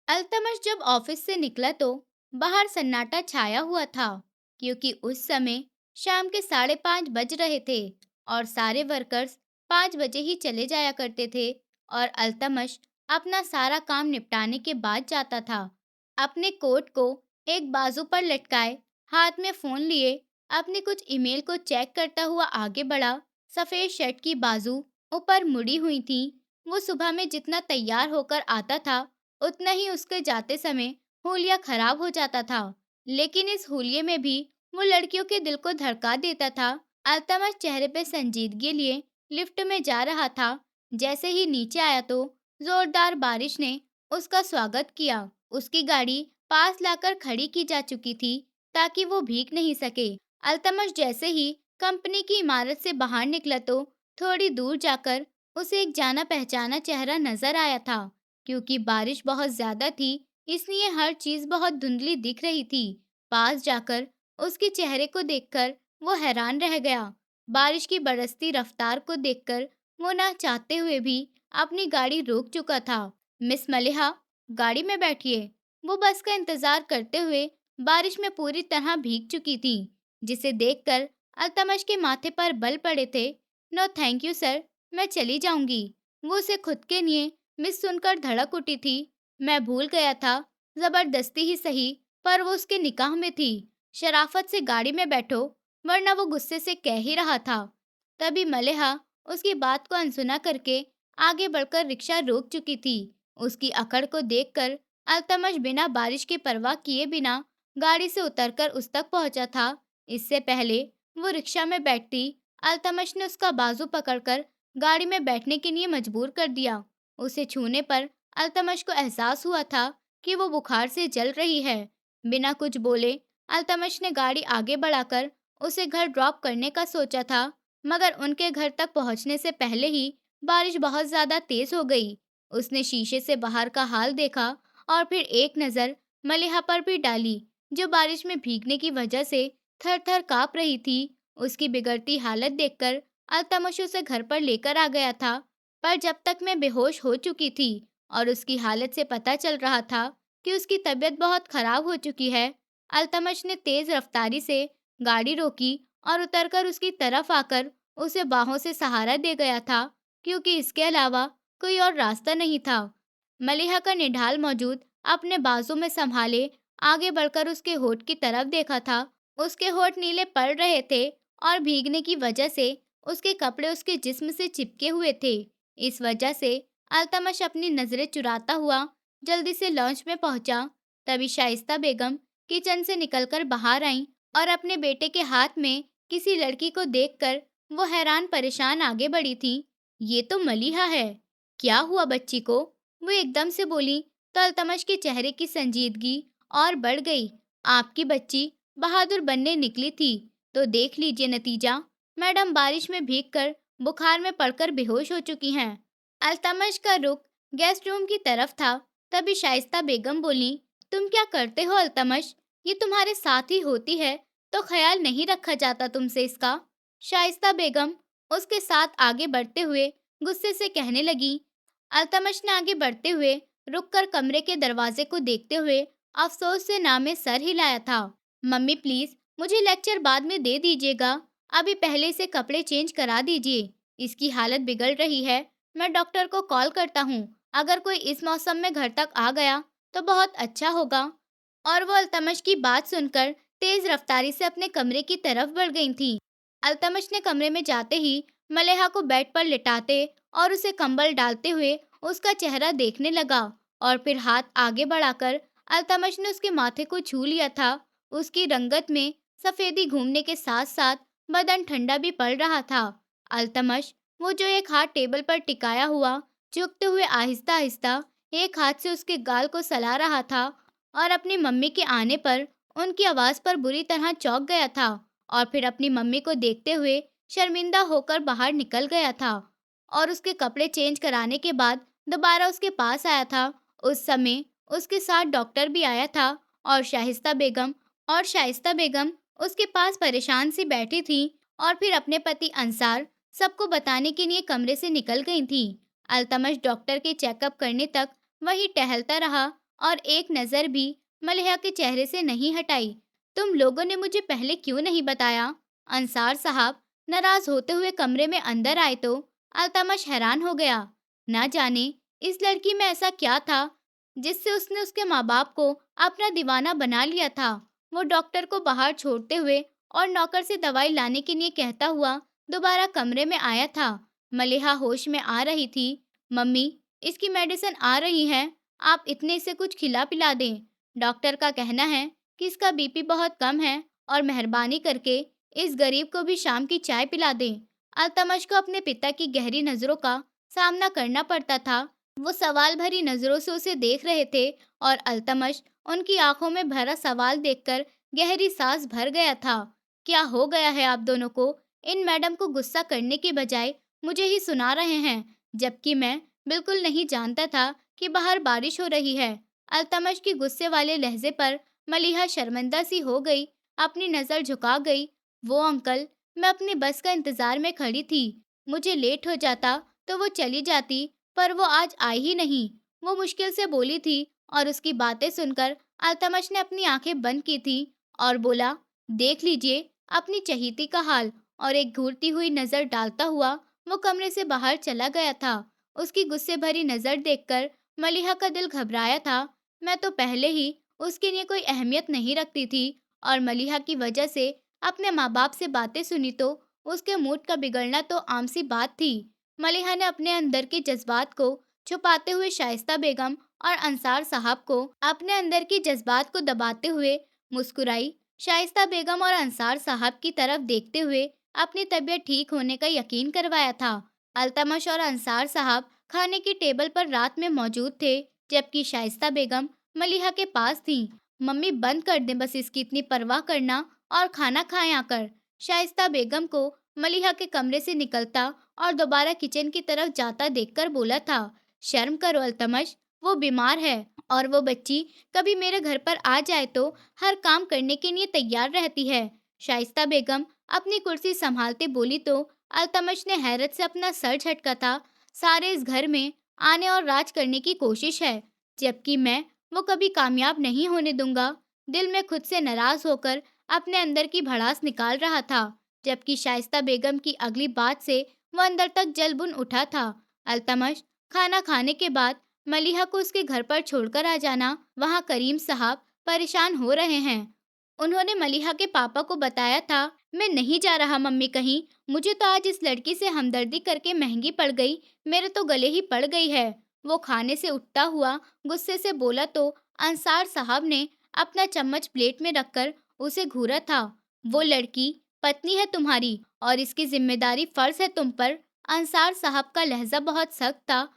अल्तमश जब ऑफिस से निकला तो बाहर सन्नाटा छाया हुआ था, क्योंकि उस समय शाम के 5:30 बज रहे थे और सारे वर्कर्स 5 बजे ही चले जाया करते थे। और अल्तमश अपना सारा काम निपटाने के बाद जाता था। अपने कोट को एक बाजू पर लटकाए, हाथ में फोन लिए, अपने कुछ ईमेल को चेक करता हुआ आगे बढ़ा। सफेद शर्ट की बाजू ऊपर मुड़ी हुई थी। वो सुबह में जितना तैयार होकर आता था, उतना ही उसके जाते समय हुलिया खराब हो जाता था। लेकिन इस हुलिये में भी वो लड़कियों के दिल को धड़का देता था। अल्तमश चेहरे पे संजीदगी लिए लिफ्ट में जा रहा था। जैसे ही नीचे आया तो जोरदार बारिश ने उसका स्वागत किया। उसकी गाड़ी पास लाकर खड़ी की जा चुकी थी ताकि वो भीग नहीं सके। अल्तमश जैसे ही कंपनी की इमारत से बाहर निकला तो थोड़ी दूर जाकर उसे एक जाना पहचाना चेहरा नजर आया था। क्योंकि बारिश बहुत ज्यादा थी, इसलिए हर चीज बहुत धुंधली दिख रही थी। पास जाकर उसके चेहरे को देखकर वो हैरान रह गया। बारिश की बरसती रफ्तार को देखकर वो ना चाहते हुए भी अपनी गाड़ी रोक चुका था। मिस मलिहा, गाड़ी में बैठिए। वो बस का इंतजार करते हुए बारिश में पूरी तरह भीग चुकी थी, जिसे देखकर अल्तमश के माथे पर बल पड़े थे। नो थैंक यू सर, मैं चली जाऊंगी। वो उसे खुद के लिए मिस सुनकर धड़क उठी थी। मैं भूल गया था, जबरदस्ती ही सही, पर वो उसके निकाह में थी। शराफत से गाड़ी में बैठो, वरना वो गुस्से से कह ही रहा था। तभी मलिहा उसकी बात को अनसुना करके आगे बढ़कर रिक्शा रोक चुकी थी। उसकी अकड़ को देखकर अल्तमश बिना बारिश की परवाह किए बिना गाड़ी से उतरकर उस तक पहुंचा था। इससे पहले वो रिक्शा में बैठती, अल्तमश ने उसका बाजू पकड़कर गाड़ी में बैठने के लिए मजबूर कर दिया। उसे छूने पर अल्तमश को एहसास हुआ था कि वो बुखार से जल रही है। बिना कुछ बोले अल्तमश ने गाड़ी आगे बढ़ाकर उसे घर ड्रॉप करने का सोचा था, मगर उनके घर तक पहुंचने से पहले ही बारिश बहुत ज्यादा तेज हो गई। उसने शीशे से बाहर का हाल देखा और फिर एक नज़र मलिहा पर भी डाली, जो बारिश में भीगने की वजह से थर-थर काँप रही थी। उसकी बिगड़ती हालत देखकर अल्तमश उसे घर पर लेकर आ गया था, पर जब तक मैं बेहोश हो चुकी थी और उसकी हालत से पता चल रहा था कि उसकी तबीयत बहुत खराब हो चुकी है। अल्तमश ने तेज रफ्तारी से गाड़ी रोकी और उतरकर उसकी तरफ आकर उसे बाहों से सहारा दे गया था, क्योंकि इसके अलावा कोई और रास्ता नहीं था। मलिहा का निढाल मौजूद अपने बाजू में संभाले आगे बढ़कर उसके होठ की तरफ देखा था। उसके होठ नीले पड़ रहे थे और भीगने की वजह से उसके कपड़े उसके जिस्म से चिपके हुए थे। इस वजह से अल्तमश अपनी नजरें चुराता हुआ जल्दी से लॉन्च में पहुंचा। तभी शाइस्ता बेगम किचन से निकलकर बाहर आईं और अपने बेटे के हाथ में किसी लड़की को देखकर वो हैरान परेशान आगे बढ़ी थी। ये तो मलिहा है। क्या हुआ बच्ची को? वो एकदम से बोली तो अल्तमश के चेहरे की संजीदगी और बढ़ गई। आपकी बच्ची बहादुर बनने निकली थी, तो देख लीजिए नतीजा। मैडम बारिश में भीगकर बुखार में पड़कर बेहोश हो चुकी हैं। अल्तमश का रुख गेस्ट रूम की तरफ था। तभी शाइस्ता बेगम बोली, तुम क्या करते हो अल्तमश? ये तुम्हारे साथ ही होती है तो ख्याल नहीं रखा जाता तुमसे इसका। शाइस्ता बेगम उसके साथ आगे बढ़ते हुए गुस्से से कहने लगी। अल्तमश ने आगे बढ़ते हुए रुककर कमरे के दरवाजे को देखते हुए अफसोस से ना में सर हिलाया था। मम्मी प्लीज मुझे लेक्चर बाद में दे दीजिएगा, अभी पहले से कपड़े चेंज करा दीजिए। इसकी हालत बिगड़ रही है। मैं डॉक्टर को कॉल करता हूँ। अगर कोई इस मौसम में घर तक आ गया तो बहुत अच्छा होगा। और वो अल्तमश की बात सुनकर तेज रफ्तारी से अपने कमरे की तरफ बढ़ गई थी। अल्तमश ने कमरे में जाते ही मलेहा को बेड पर लिटाते और उसे कंबल डालते हुए उसका चेहरा देखने लगा, और फिर हाथ आगे बढ़ाकर अल्तमश ने उसके माथे को छू लिया था। उसकी रंगत में सफेदी घूमने के साथ साथ बदन ठंडा भी पड़ रहा था। अल्तमश, वो जो एक हाथ टेबल पर टिकाया हुआ झुकते हुए आहिस्ता आहिस्ता एक हाथ से उसके गाल को सला रहा था, और अपनी मम्मी के आने पर उनकी आवाज पर बुरी तरह चौंक गया था, और फिर अपनी मम्मी को देखते हुए शर्मिंदा होकर बाहर निकल गया था और उसके कपड़े चेंज कराने के बाद दोबारा उसके पास आया था। उस समय उसके साथ डॉक्टर भी आया था और शाइस्ता बेगम उसके पास परेशान सी बैठी थी और फिर अपने पति अंसार सबको बताने के लिए कमरे से निकल गई थी। अल्तमश डॉक्टर के चेकअप करने तक वहीं टहलता रहा और एक नज़र भी मलिहा के चेहरे से नहीं हटाई। तुम लोगों ने मुझे पहले क्यों नहीं बताया? अंसार साहब नाराज होते हुए कमरे में अंदर आए तो अल्तमश हैरान हो गया। ना जाने इस लड़की में ऐसा क्या था जिससे उसने उसके माँ बाप को अपना दीवाना बना लिया था। वो डॉक्टर को बाहर छोड़ते हुए और नौकर से दवाई लाने के लिए कहता हुआ दोबारा कमरे में आया था। मलिहा होश में आ रही थी। मम्मी, इसकी मेडिसिन आ रही है, आप इतने से कुछ खिला पिला दें। डॉक्टर का कहना है कि इसका बीपी बहुत कम है और मेहरबानी करके इस गरीब को भी शाम की चाय पिला दें। अल्तमश को अपने पिता की गहरी नजरों का सामना करना पड़ता था। वो सवाल भरी नजरों से उसे देख रहे थे और अल्तमश उनकी आंखों में भरा सवाल देखकर गहरी सांस भर गया था। क्या हो गया है आप दोनों को? इन मैडम को गुस्सा करने के बजाय मुझे ही सुना रहे हैं, जबकि मैं बिल्कुल नहीं जानता था कि बाहर बारिश हो रही है। अल्तमश की गुस्से वाले लहजे पर मलिहा शर्मिंदा सी हो गई, अपनी नजर झुका गई। वो अंकल, मैं अपनी बस का इंतजार में खड़ी थी। मुझे लेट हो जाता तो वो चली जाती, पर वो आज आई ही नहीं। वो मुश्किल से बोली थी और उसकी बातें सुनकर अल्तमश ने अपनी आंखें बंद की थी और बोला, देख लीजिए अपनी चहीती का हाल। और एक घूरती हुई नजर डालता हुआ वो कमरे से बाहर चला गया था। उसकी गुस्से भरी नजर देखकर मलिहा का दिल घबराया था। मैं तो पहले ही उसके लिए कोई अहमियत नहीं रखती थी और मलिहा की वजह से अपने माँ बाप से बातें सुनी तो उसके मूड का बिगड़ना तो आम सी बात थी। मलिहा ने अपने अंदर के जज्बात को छुपाते हुए शाइस्ता बेगम और अंसार साहब को अपने अंदर के जज्बात को दबाते हुए मुस्कुराई। शाइस्ता बेगम और अंसार साहब की तरफ देखते हुए अपनी तबीयत ठीक होने का यकीन करवाया था। अल्तमश और अंसार साहब खाने की टेबल पर रात में मौजूद थे, जबकि शाइस्ता बेगम मलिहा के पास थी। मम्मी, बंद कर दें बस इसकी इतनी परवाह करना और खाना खाएं आकर। शाइस्ता बेगम को मलिहा के कमरे से निकलता और दोबारा किचन की तरफ जाता देखकर बोला था, शर्म करो अल्तमश, वो बीमार है और वो बच्ची कभी मेरे घर पर आ जाए तो हर काम करने के लिए तैयार रहती है। शाइस्ता बेगम अपनी कुर्सी संभालते बोली तो अल्तमश ने हैरत से अपना सर झटका था। सारे इस घर में आने और राज करने की कोशिश है, जबकि मैं वो कभी कामयाब नहीं होने दूंगा। दिल में खुद से नाराज होकर अपने अंदर की भड़ास निकाल रहा था, जबकि शाइस्ता बेगम की अगली बात से वो अंदर तक जल बुन उठा था। अल्तमश, खाना खाने के बाद मलिहा को उसके घर पर छोड़कर आ जाना, वहाँ करीम साहब परेशान हो रहे हैं। उन्होंने मलिहा के पापा को बताया था, मैं नहीं जा रहा मम्मी कहीं, मुझे तो आज इस लड़की से हमदर्दी करके महंगी पड़ गई, मेरे तो गले ही पड़ गई है। वो खाने से उठता हुआ गुस्से से बोला तो अंसार साहब ने अपना चम्मच प्लेट में रखकर उसे घूरा था। वो लड़की पत्नी है तुम्हारी और इसकी जिम्मेदारी फर्ज है तुम पर। अंसार साहब का लहजा बहुत सख्त था।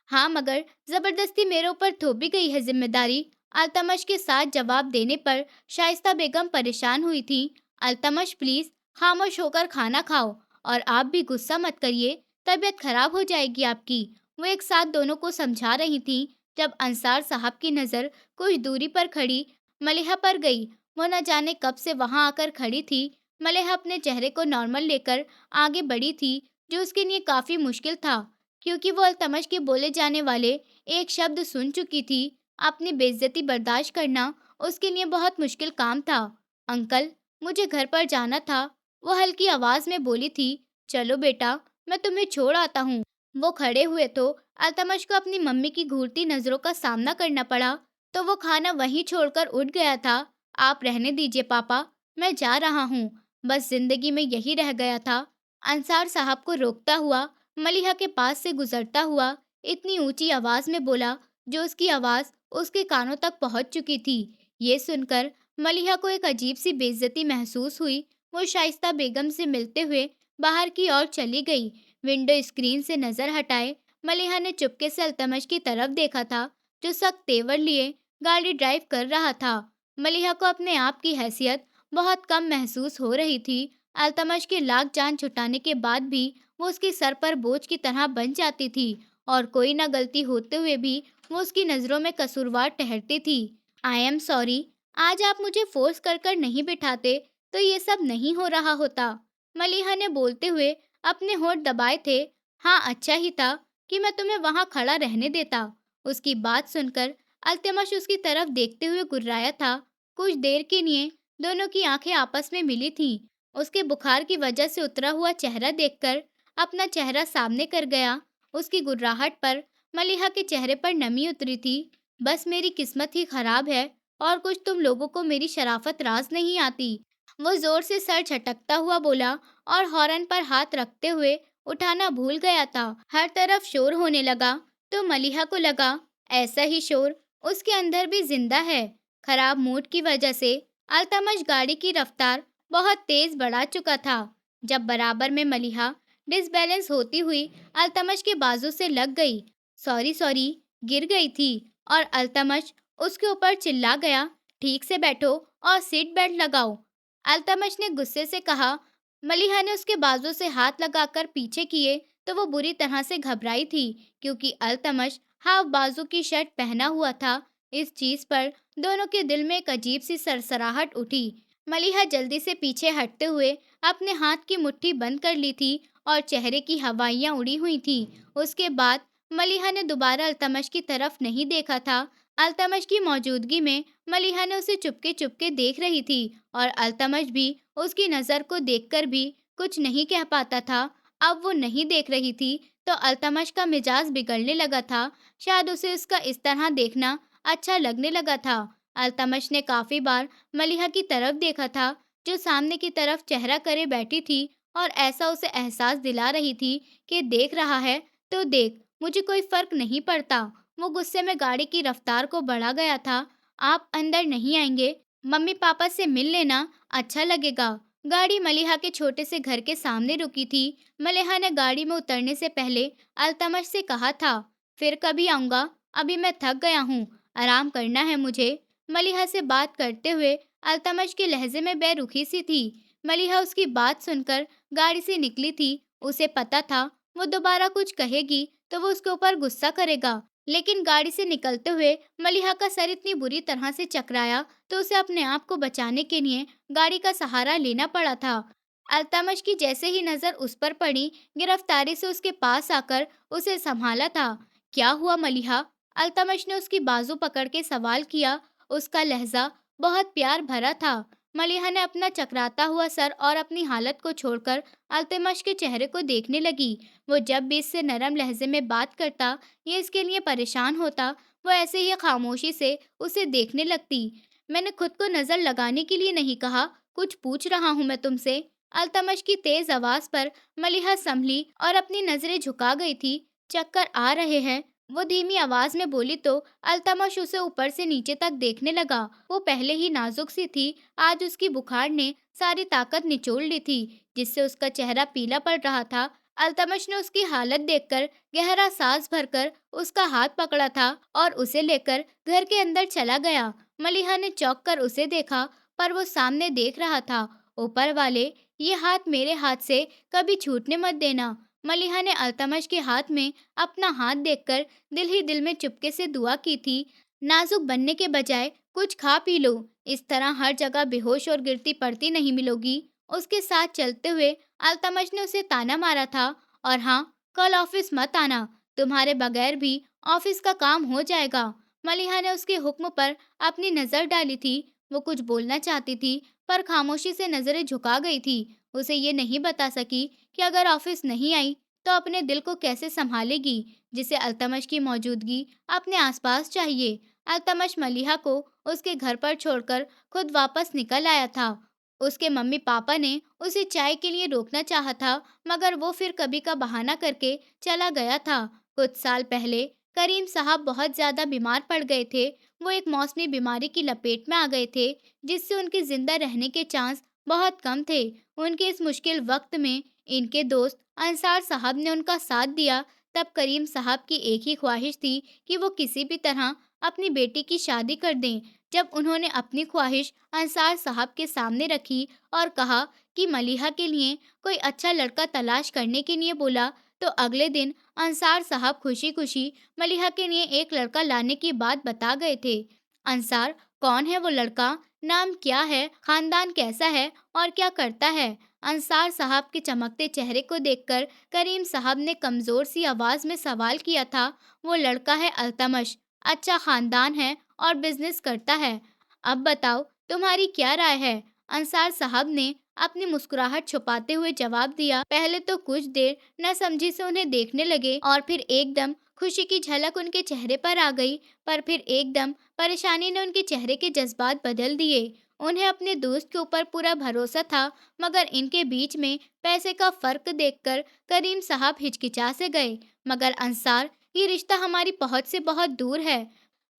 हाँ, मगर जबरदस्ती मेरे ऊपर थोपी गई है जिम्मेदारी। अल्तमश के साथ जवाब देने पर शाइस्ता बेगम परेशान हुई थी। अल्तमश, प्लीज खामोश होकर खाना खाओ और आप भी गुस्सा मत करिए, तबीयत खराब हो जाएगी आपकी। वो एक साथ दोनों को समझा रही थी जब अंसार साहब की नज़र कुछ दूरी पर खड़ी मलिहा पर गई। वो न जाने कब से वहां आकर खड़ी थी। मलिहा अपने चेहरे को नॉर्मल लेकर आगे बढ़ी थी, जो उसके लिए काफी मुश्किल था, क्योंकि वो अल्तमश के बोले जाने वाले एक शब्द सुन चुकी थी। अपनी बेइज्जती बर्दाश्त करना उसके लिए बहुत मुश्किल काम था। अंकल, मुझे घर पर जाना था, वो हल्की आवाज में बोली थी। चलो बेटा, मैं तुम्हें छोड़ आता हूँ। वो खड़े हुए तो अल्तमश को अपनी मम्मी की घूरती नजरों का सामना करना पड़ा, तो वो खाना वहीं छोड़कर उठ गया था। आप रहने दीजिए पापा, मैं जा रहा हूँ, बस जिंदगी में यही रह गया था। अंसार साहब को रोकता हुआ मलिहा के पास से गुजरता हुआ इतनी ऊंची आवाज में बोला, जो उसकी आवाज उसके कानों तक पहुंच चुकी थी। ये सुनकर मलिहा को एक अजीब सी बेइज्जती महसूस हुई। वो शाइस्ता बेगम से मिलते हुए बाहर की ओर चली गई। विंडो स्क्रीन से नजर हटाए मलिहा ने चुपके से अल्तमश की तरफ देखा था, जो सख्त तेवर लिए गाड़ी ड्राइव कर रहा था। मलिहा को अपने आप की हैसियत बहुत कम महसूस हो रही थी। अल्तमश के लाख जान छुटाने के बाद भी वो उसके सर पर बोझ की तरह बन जाती थी और कोई ना गलती होते हुए भी वो उसकी नज़रों में कसूरवार ठहरती थी। आई एम सॉरी, आज आप मुझे फोर्स कर कर नहीं बिठाते तो ये सब नहीं हो रहा होता। मलिहा ने बोलते हुए अपने होंठ दबाए थे। हाँ, अच्छा ही था कि मैं तुम्हें वहां खड़ा रहने देता। उसकी बात सुनकर अल्तमश उसकी तरफ देखते हुए गुर्राया था। कुछ देर के लिए दोनों की आंखें आपस में मिली थीं। उसके बुखार की वजह से उतरा हुआ चेहरा देखकर अपना चेहरा सामने कर गया। उसकी गुर्राहट पर मलिहा के चेहरे पर नमी उतरी थी। बस मेरी किस्मत ही खराब है, और कुछ तुम लोगों को मेरी शराफत रास नहीं आती। वो जोर से सर झटकता हुआ बोला और हॉर्न पर हाथ रखते हुए उठाना भूल गया था। हर तरफ शोर होने लगा तो मलिहा को लगा ऐसा ही शोर उसके अंदर भी जिंदा है। खराब मूड की वजह से अल्तमश गाड़ी की रफ्तार बहुत तेज बढ़ा चुका था। जब बराबर में मलिहा डिसबैलेंस होती हुई अल्तमश के बाजू से लग गई, सॉरी सॉरी, गिर गई थी, और अल्तमश उसके ऊपर चिल्ला गया, ठीक से बैठो और सीट बेल्ट लगाओ। अल्तमश ने गुस्से से कहा। मलिहा ने उसके बाजू से हाथ लगाकर पीछे किए तो वो बुरी तरह से घबराई थी, क्योंकि अल्तमश हाफ बाजू की शर्ट पहना हुआ था। इस चीज पर दोनों के दिल में एक अजीब सी सरसराहट उठी। मलिहा जल्दी से पीछे हटते हुए अपने हाथ की मुट्ठी बंद कर ली थी और चेहरे की हवाइयां उड़ी हुई थी। उसके बाद मलिहा ने दोबारा अल्तमश की तरफ नहीं देखा था। अल्तमश की मौजूदगी में मलिहा ने उसे चुपके चुपके देख रही थी, और अल्तमश भी उसकी नजर को देखकर भी कुछ नहीं कह पाता था। अब वो नहीं देख रही थी तो अल्तमश का मिजाज बिगड़ने लगा था। शायद उसे उसका इस तरह देखना अच्छा लगने लगा था। अल्तमश ने काफी बार मलिहा की तरफ देखा था, जो सामने की तरफ चेहरा करे बैठी थी, और ऐसा उसे एहसास दिला रही थी कि देख रहा है तो देख, मुझे कोई फर्क नहीं पड़ता। वो गुस्से में गाड़ी की रफ्तार को बढ़ा गया था। आप अंदर नहीं आएंगे? मम्मी पापा से मिल लेना, अच्छा लगेगा। गाड़ी मलिहा के छोटे से घर के सामने रुकी थी। मलिहा ने गाड़ी में उतरने से पहले अल्तमश से कहा था, फिर कभी आऊंगा, अभी मैं थक गया हूँ, आराम करना है मुझे। मलिहा से बात करते हुए अल्तमश के लहजे में बेरुखी सी थी। मलिहा उसकी बात सुनकर गाड़ी से निकली थी। उसे पता था वो दोबारा कुछ कहेगी तो वो उसके ऊपर गुस्सा करेगा, लेकिन गाड़ी से निकलते हुए मलिहा का सर इतनी बुरी तरह से चकराया तो उसे अपने आप को बचाने के लिए गाड़ी का सहारा लेना पड़ा था। अल्तमश की जैसे ही नजर उस पर पड़ी, गिरफ्तारी से उसके पास आकर उसे संभाला था। क्या हुआ मलिहा? अल्तमश ने उसकी बाजू पकड़ के सवाल किया। उसका लहजा बहुत प्यार भरा था। मलिहा ने अपना चकराता हुआ सर और अपनी हालत को छोड़कर अल्तमश के चेहरे को देखने लगी। वो जब भी इससे नरम लहजे में बात करता या इसके लिए परेशान होता, वो ऐसे ही खामोशी से उसे देखने लगती। मैंने खुद को नजर लगाने के लिए नहीं कहा, कुछ पूछ रहा हूँ मैं तुमसे। अल्तमश की तेज आवाज पर मलिहा संभली और अपनी नजरें झुका गई थी। चक्कर आ रहे हैं? वो धीमी आवाज में बोली तो अल्तमश उसे ऊपर से नीचे तक देखने लगा। वो पहले ही नाजुक सी थी, आज उसकी बुखार ने सारी ताकत निचोड़ ली थी, जिससे उसका चेहरा पीला पड़ रहा था। अल्तमश ने उसकी हालत देखकर गहरा सांस भरकर उसका हाथ पकड़ा था और उसे लेकर घर के अंदर चला गया। मलिहा ने चौंक कर उसे देखा, पर वो सामने देख रहा था। ऊपर वाले, ये हाथ मेरे हाथ से कभी छूटने मत देना। मलिहा ने अल्तमश के हाथ में अपना हाथ देखकर दिल ही दिल में चुपके से दुआ की थी, नाजुक बनने के बजाय कुछ खा पी लो, इस तरह हर जगह बेहोश और गिरती पड़ती नहीं मिलोगी। उसके साथ चलते हुए अल्तमश ने उसे ताना मारा था, और हाँ, कल ऑफिस मत आना, तुम्हारे बगैर भी ऑफिस का काम हो जाएगा। मलिहा ने उसके हुक्म पर अपनी नजर डाली थी। वो कुछ बोलना चाहती थी, पर खामोशी से नजरें झुका गई थी। उसे ये नहीं बता सकी कि अगर ऑफिस नहीं आई तो अपने दिल को कैसे संभालेगी, जिसे अल्तमश की मौजूदगी अपने आसपास चाहिए। अल्तमश मलिहा को उसके घर पर छोड़कर खुद वापस निकल आया था। उसके मम्मी पापा ने उसे चाय के लिए रोकना चाहा था, मगर वो फिर कभी का बहाना करके चला गया था। कुछ साल पहले करीम साहब बहुत ज्यादा बीमार पड़ गए थे। वो एक मौसमी बीमारी की लपेट में आ गए थे, जिससे उनके जिंदा रहने के चांस बहुत कम थे। उनके इस मुश्किल वक्त में इनके दोस्त अंसार साहब ने उनका साथ दिया। तब करीम साहब की एक ही ख्वाहिश थी कि वो किसी भी तरह अपनी बेटी की शादी कर दें। जब उन्होंने अपनी ख्वाहिश अंसार साहब के सामने रखी और कहा कि मलिहा के लिए कोई अच्छा लड़का तलाश करने के लिए बोला, तो अगले दिन अंसार साहब खुशी खुशी मलिहा के लिए एक लड़का लाने की बात बता गए थे। अंसार, कौन है वो लड़का? नाम क्या है? खानदान कैसा है और क्या करता है? अंसार साहब के चमकते चेहरे को देखकर करीम साहब ने कमजोर सी आवाज में सवाल किया था। वो लड़का है अल्तमश। अच्छा खानदान है और बिजनेस करता है। अब बताओ, तुम्हारी क्या राय है? अंसार साहब ने अपनी मुस्कुराहट छुपाते हुए जवाब दिया। पहले तो कुछ देर न समझी से उन्हें देखने लगे और फिर एकदम खुशी की झलक उनके चेहरे पर आ गई, पर फिर एकदम परेशानी ने उनके चेहरे के जज्बात बदल दिए। उन्हें अपने दोस्त के ऊपर पूरा भरोसा था, मगर इनके बीच में पैसे का फर्क देखकर करीम साहब हिचकिचा से गए। मगर अंसार, ये रिश्ता हमारी पहुंच से बहुत दूर है,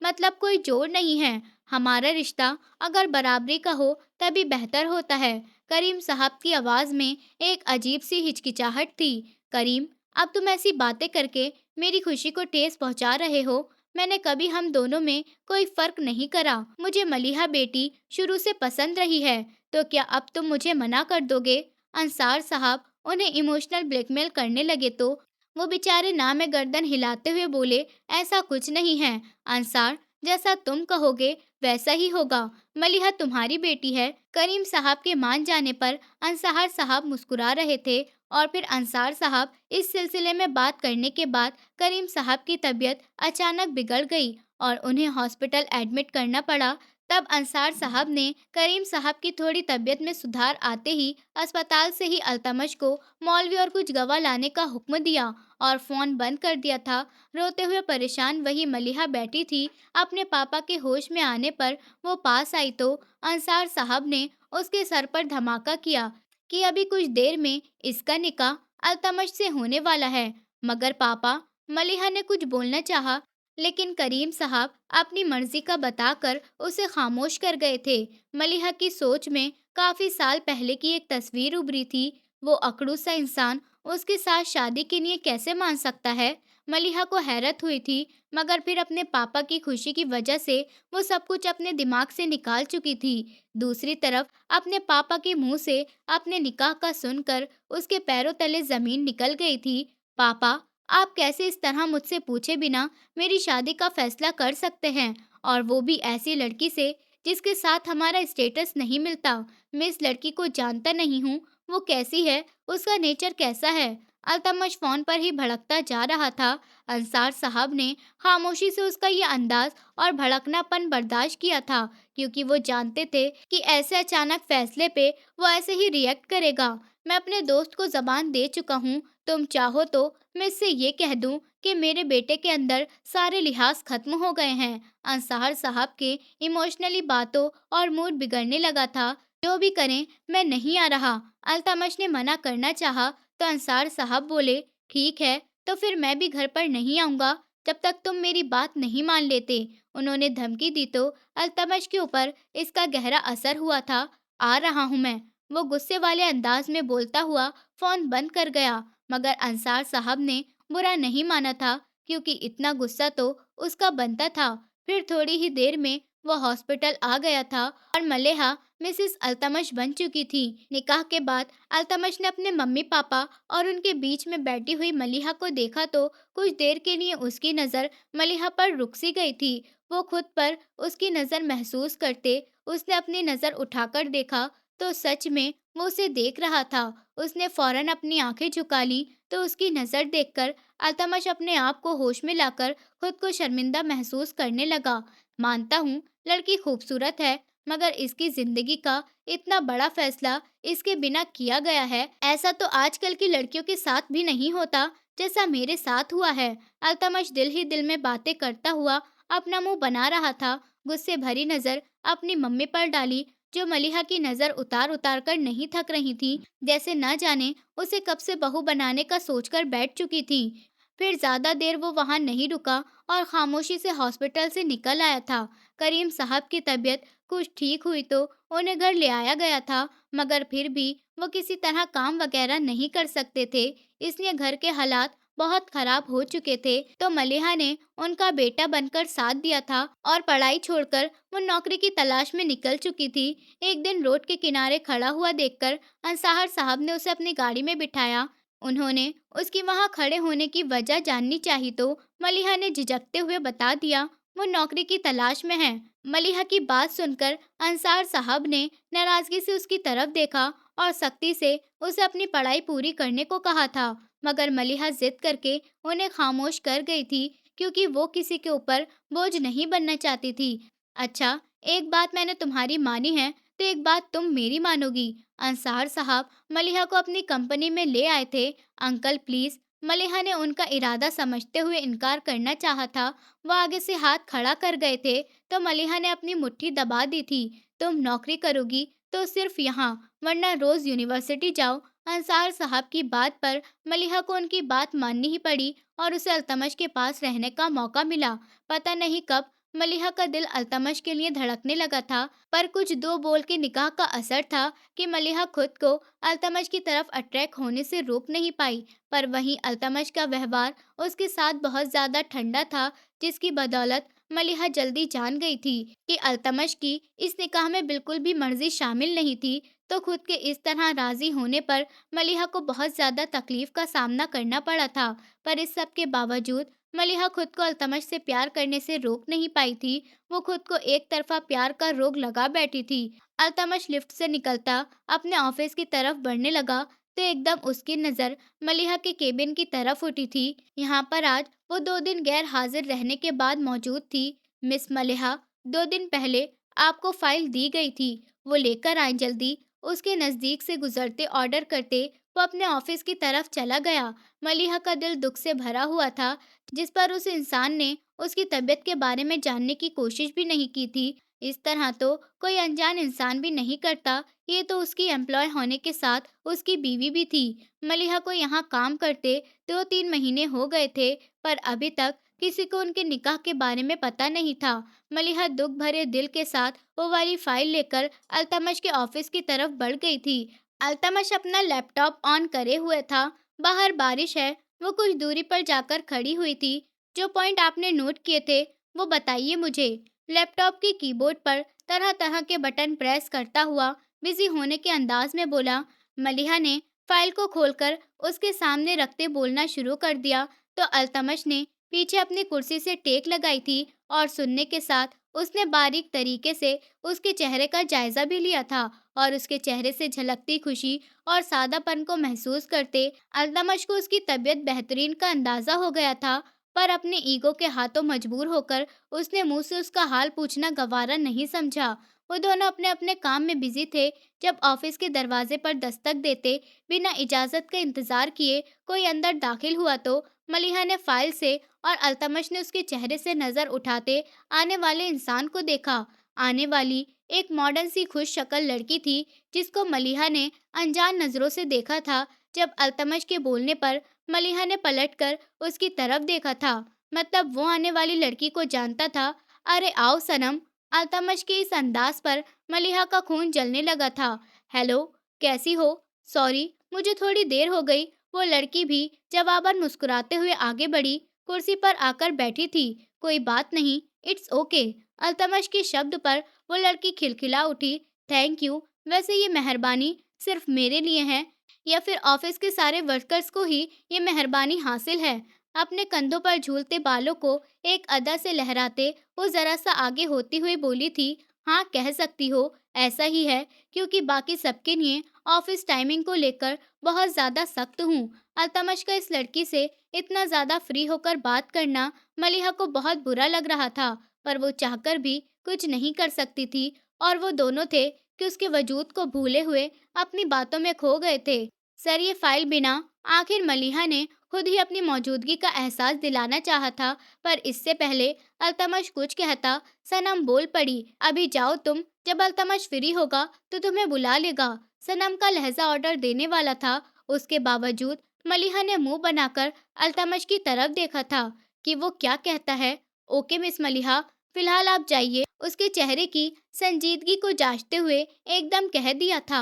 मतलब कोई जोड़ नहीं है। हमारा रिश्ता अगर बराबरी का हो तभी बेहतर होता है। करीम साहब की आवाज में एक अजीब सी हिचकिचाहट थी। करीम, अब तुम ऐसी बातें करके मेरी खुशी को ठेस पहुंचा रहे हो। मैंने कभी हम दोनों में कोई फर्क नहीं करा। मुझे मलिहा बेटी शुरू से पसंद रही है, तो क्या अब तुम मुझे मना कर दोगे? अंसार साहब उन्हें इमोशनल ब्लैकमेल करने लगे तो वो बेचारे ना में गर्दन हिलाते हुए बोले, ऐसा कुछ नहीं है अंसार, जैसा तुम कहोगे वैसा ही होगा। मलिहा तुम्हारी बेटी है। करीम साहब के मान जाने पर अंसार साहब मुस्कुरा रहे थे और फिर अंसार साहब इस सिलसिले में बात करने के बाद करीम साहब की तबीयत अचानक बिगड़ गई और उन्हें हॉस्पिटल एडमिट करना पड़ा। तब अंसार साहब ने करीम साहब की थोड़ी तबीयत में सुधार आते ही अस्पताल से ही अल्तमश को मौलवी और कुछ गवाह लाने का हुक्म दिया और फोन बंद कर दिया था। रोते हुए परेशान वही मलिहा बैठी थी। अपने पापा के होश में आने पर वो पास आई तो अंसार साहब ने उसके सर पर धमाका किया कि अभी कुछ देर में इसका निकाह अल्तमश से होने वाला है। मगर पापा, मलिहा ने कुछ बोलना चाहा, लेकिन करीम साहब अपनी मर्जी का बताकर उसे खामोश कर गए थे। मलिहा की सोच में काफी साल पहले की एक तस्वीर उभरी थी। वो अकड़ू सा इंसान उसके साथ शादी के लिए कैसे मान सकता है? मलिहा को हैरत हुई थी, मगर फिर अपने पापा की खुशी की वजह से वो सब कुछ अपने दिमाग से निकाल चुकी थी। दूसरी तरफ अपने पापा के मुंह से अपने निकाह का सुनकर उसके पैरों तले जमीन निकल गई थी। पापा, आप कैसे इस तरह मुझसे पूछे बिना मेरी शादी का फैसला कर सकते हैं, और वो भी ऐसी लड़की से जिसके साथ हमारा स्टेटस नहीं मिलता। मैं इस लड़की को जानता नहीं हूँ, वो कैसी है, उसका नेचर कैसा है? अल्तमश फोन पर ही भड़कता जा रहा था। अंसार साहब ने खामोशी से उसका ये अंदाज और भड़कनापन बर्दाश्त किया था, क्योंकि वो जानते थे कि ऐसे अचानक फैसले पे वो ऐसे ही रिएक्ट करेगा। मैं अपने दोस्त को जबान दे चुका हूँ। तुम चाहो तो मैं इससे ये कह दूं कि मेरे बेटे के अंदर सारे लिहाज खत्म हो गए हैं। अंसार साहब के इमोशनली बातों और मूड बिगड़ने लगा था। जो भी करें, मैं नहीं आ रहा। अल्तमश ने मना करना चाहा तो अंसार साहब बोले, ठीक है, तो फिर मैं भी घर पर नहीं आऊंगा जब तक तुम मेरी बात नहीं मान लेते। उन्होंने धमकी दी तो अल्तमश के ऊपर इसका गहरा असर हुआ था। आ रहा हूं मैं, वो गुस्से वाले अंदाज में बोलता हुआ फोन बंद कर गया। मगर अंसार साहब ने बुरा नहीं माना था, क्योंकि इतना गुस्सा तो उसका बनता था। फिर थोड़ी ही देर में वो हॉस्पिटल आ गया था और मलेहा मिसेस अल्तमश बन चुकी थी। निकाह के बाद अल्तमश ने अपने मम्मी पापा और उनके बीच में बैठी हुई मलिहा को देखा तो कुछ देर के लिए उसकी नज़र मलिहा पर रुक सी गई थी। वो खुद पर उसकी नज़र महसूस करते उसने अपनी नज़र उठाकर देखा तो सच में वो उसे देख रहा था। उसने फौरन अपनी आंखें झुका ली तो उसकी नज़र देखकर अल्तमश अपने आप को होश में लाकर खुद को शर्मिंदा महसूस करने लगा। मानता हूँ लड़की खूबसूरत है, मगर इसकी जिंदगी का इतना बड़ा फैसला इसके बिना किया गया है, ऐसा तो आजकल की लड़कियों के साथ भी नहीं होता जैसा मेरे साथ हुआ है। अल्तमश दिल ही दिल में बातें करता हुआ अपना मुंह बना रहा था। गुस्से भरी नजर अपनी मम्मी पर डाली, जो मलिहा की नजर उतार उतार कर नहीं थक रही थी, जैसे न जाने उसे कब से बहू बनाने का सोचकर बैठ चुकी थी। फिर ज्यादा देर वो वहां नहीं रुका और खामोशी से हॉस्पिटल से निकल आया था। करीम साहब की तबीयत कुछ ठीक हुई तो उन्हें घर ले आया गया था, मगर फिर भी वो किसी तरह काम वगैरह नहीं कर सकते थे, इसलिए घर के हालात बहुत खराब हो चुके थे। तो मलिहा ने उनका बेटा बनकर साथ दिया था और पढ़ाई छोड़कर वो नौकरी की तलाश में निकल चुकी थी। एक दिन रोड के किनारे खड़ा हुआ देखकर अंसार साहब ने उसे अपनी गाड़ी में बिठाया। उन्होंने उसकी वहां खड़े होने की वजह जाननी चाहिए तो मलिहा ने झिझकते हुए बता दिया, वो नौकरी की तलाश में है। मलिहा की बात सुनकर अंसार साहब ने नाराजगी से उसकी तरफ देखा और सख्ती से उसे अपनी पढ़ाई पूरी करने को कहा था, मगर मलिहा जिद करके उन्हें खामोश कर गई थी, क्योंकि वो किसी के ऊपर बोझ नहीं बनना चाहती थी। अच्छा, एक बात मैंने तुम्हारी मानी है, तो एक बात तुम मेरी मानोगी। अंसार साहब मलिहा को अपनी कंपनी में ले आए थे। Uncle please. मलिहा ने उनका इरादा समझते हुए इनकार करना चाहा था। वो आगे से हाथ खड़ा कर गए थे, तो मलिहा ने अपनी मुट्ठी दबा दी थी। तुम नौकरी करोगी तो सिर्फ यहाँ, वरना रोज यूनिवर्सिटी जाओ। अंसार साहब की बात पर मलिहा को उनकी बात माननी ही पड़ी और उसे अल्तमश के पास रहने का मौका मिला। पता नहीं कब मलिहा का दिल अल्तमश के लिए धड़कने लगा था, पर कुछ दो बोल के निकाह का असर था कि मलिहा खुद को अल्तमश की तरफ अट्रैक्ट होने से रोक नहीं पाई। पर वहीं अल्तमश का व्यवहार उसके साथ बहुत ज्यादा ठंडा था, जिसकी बदौलत मलिहा जल्दी जान गई थी कि अल्तमश की इस निकाह में बिल्कुल भी मर्जी शामिल नहीं थी। तो खुद के इस तरह राजी होने पर मलिहा को बहुत ज्यादा तकलीफ का सामना करना पड़ा था। पर इस सब के बावजूद मलिहा खुद को अल्तमश से प्यार करने से रोक नहीं पाई थी। वो खुद को एक तरफा प्यार का रोग लगा बैठी थी। अल्तमश लिफ्ट से निकलता अपने ऑफिस की तरफ बढ़ने लगा, तो एकदम उसकी नज़र मलिहा के केबिन की तरफ उठी थी। यहाँ पर आज वो 2 दिन गैर हाजिर रहने के बाद मौजूद थी। मिस मलिहा, 2 दिन पहले आपको फाइल दी गई थी, वो लेकर आए जल्दी। उसके नज़दीक से गुजरते ऑर्डर करते वो अपने ऑफिस की तरफ चला गया। मलिहा का दिल दुख से भरा हुआ था, जिस पर उस इंसान ने उसकी तबीयत के बारे में जानने की कोशिश भी नहीं की थी। इस तरह तो कोई अनजान इंसान भी नहीं करता। ये तो उसकी एम्प्लॉय होने के साथ उसकी बीवी भी थी। मलिहा को यहाँ काम करते 2-3 महीने हो गए थे, पर अभी तक किसी को उनके निकाह के बारे में पता नहीं था। मलिहा दुख भरे दिल के साथ वो वाली फाइल लेकर अल्तमश के ऑफिस की तरफ बढ़ गई थी। अल्तमश अपना लैपटॉप ऑन करे हुए था। बाहर बारिश है। वो कुछ दूरी पर जाकर खड़ी हुई थी। जो पॉइंट आपने नोट किए थे, वो बताइए मुझे। लैपटॉप की कीबोर्ड पर तरह तरह के बटन प्रेस करता हुआ बिजी होने के अंदाज में बोला। मलिहा ने फाइल को खोलकर उसके सामने रखते बोलना शुरू कर दिया, तो अल्तमश ने पीछे अपनी कुर्सी से टेक लगाई थी और सुनने के साथ उसने बारीक तरीके से उसके चेहरे का जायजा भी लिया था। और उसके चेहरे से झलकती खुशी और सादापन को महसूस करते अल्तमश को उसकी तबीयत बेहतरीन का अंदाजा हो गया था। पर अपने ईगो के हाथों मजबूर होकर उसने मुंह से उसका हाल पूछना गवारा नहीं समझा। वो दोनों अपने अपने काम में बिजी थे, जब ऑफिस के दरवाजे पर दस्तक देते बिना इजाजत के इंतजार किए कोई अंदर दाखिल हुआ, तो मलिहा ने फाइल से और अल्तमश ने उसके चेहरे से नजर उठाते आने वाले इंसान को देखा। आने वाली एक मॉडर्न सी खुश शक्ल लड़की थी, जिसको मलिहा ने अनजान नजरों से देखा था। जब अल्तमश के बोलने पर मलिहा ने पलटकर उसकी तरफ देखा था, मतलब वो आने वाली लड़की को जानता था। अरे आओ सनम। अल्तमश के इस अंदाज पर मलिहा का खून जलने लगा था। हेलो, कैसी हो? सॉरी, मुझे थोड़ी देर हो गई। वो लड़की भी जवाबन मुस्कुराते हुए आगे बढ़ी, कुर्सी पर आकर बैठी थी। कोई बात नहीं, इट्स ओके। अल्तमश के शब्द पर वो लड़की खिलखिला उठी। Thank you. वैसे ये मेहरबानी सिर्फ मेरे लिए है, या फिर ऑफिस के सारे वर्कर्स को ही ये मेहरबानी हासिल है? अपने कंधों पर झूलते बालों को एक अदा से लहराते वो जरा सा आगे होती हुई बोली थी। हाँ, कह सकती हो। ऐसा ही है, क्योंकि बाकी सबके लिए ऑफिस टाइमिंग को लेकर बहुत ज्यादा सख्त हूँ। अल्तमश का इस लड़की से इतना ज्यादा फ्री होकर बात करना मलिहा को बहुत बुरा लग रहा था, पर वो चाहकर भी कुछ नहीं कर सकती थी। और वो दोनों थे कि उसके वजूद को भूले हुए अपनी बातों में खो गए थे। सर, ये फाइल बिना। आखिर मलिहा ने खुद ही अपनी मौजूदगी का एहसास दिलाना चाहा था, पर इससे पहले अल्तमश कुछ कहता सनम बोल पड़ी। अभी जाओ तुम, जब अल्तमश फ्री होगा तो तुम्हें बुला लेगा। सनम का लहजा ऑर्डर देने वाला था। उसके बावजूद मलिहा ने मुंह बनाकर अल्तमश की तरफ देखा था कि वो क्या कहता है। ओके मिस मलिहा, फिलहाल आप जाइए। उसके चेहरे की संजीदगी को जांचते हुए एकदम कह दिया था,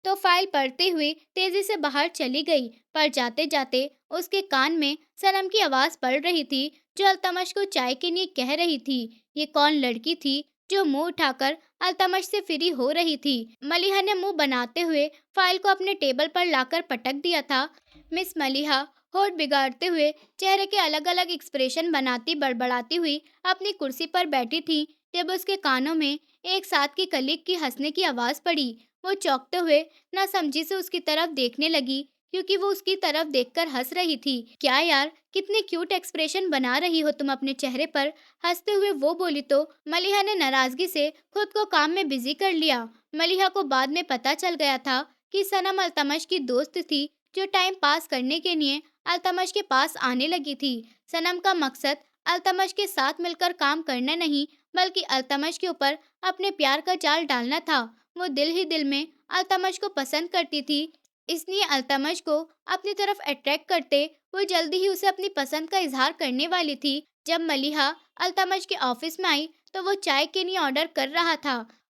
तो फाइल पढ़ते हुए तेजी से बाहर चली गई। पर जाते जाते उसके कान में सनम की आवाज पड़ रही थी, जो अल्तमश को चाय के लिए कह रही थी। ये कौन लड़की थी जो मुंह उठाकर अल्तमश से फ्री हो रही थी? मलिहा ने मुंह बनाते हुए फाइल को अपने टेबल पर लाकर पटक दिया था। मिस मलिहा होठ बिगाड़ते हुए चेहरे के अलग अलग एक्सप्रेशन बनाती बड़बड़ाती हुई अपनी कुर्सी पर बैठी थी, जब उसके कानों में एक साथ की कलीग की हंसने की आवाज पड़ी। वो चौंकते हुए ना समझी से उसकी तरफ देखने लगी। क्योंकि वो उसकी तरफ देखकर हंस रही थी। क्या यार, कितने क्यूट एक्सप्रेशन बना रही हो तुम अपने चेहरे पर। हंसते हुए वो बोली तो मलिहा ने नाराजगी से खुद को काम में बिजी कर लिया। मलिहा को बाद में पता चल गया था कि सनम अल्तमश की दोस्त थी, जो टाइम पास करने के लिए अल्तमश के पास आने लगी थी। सनम का मकसद अल्तमश के साथ मिलकर काम करना नहीं, बल्कि अल्तमश के ऊपर अपने प्यार का जाल डालना था। वो दिल ही दिल में अल्तमश को पसंद करती थी, इसलिए अल्तमश को अपनी तरफ अट्रैक्ट करते वो जल्दी ही उसे अपनी पसंद का इजहार करने वाली थी। जब मलिहा अल्तमश के ऑफिस में आई तो वो चाय के लिए ऑर्डर कर रहा था।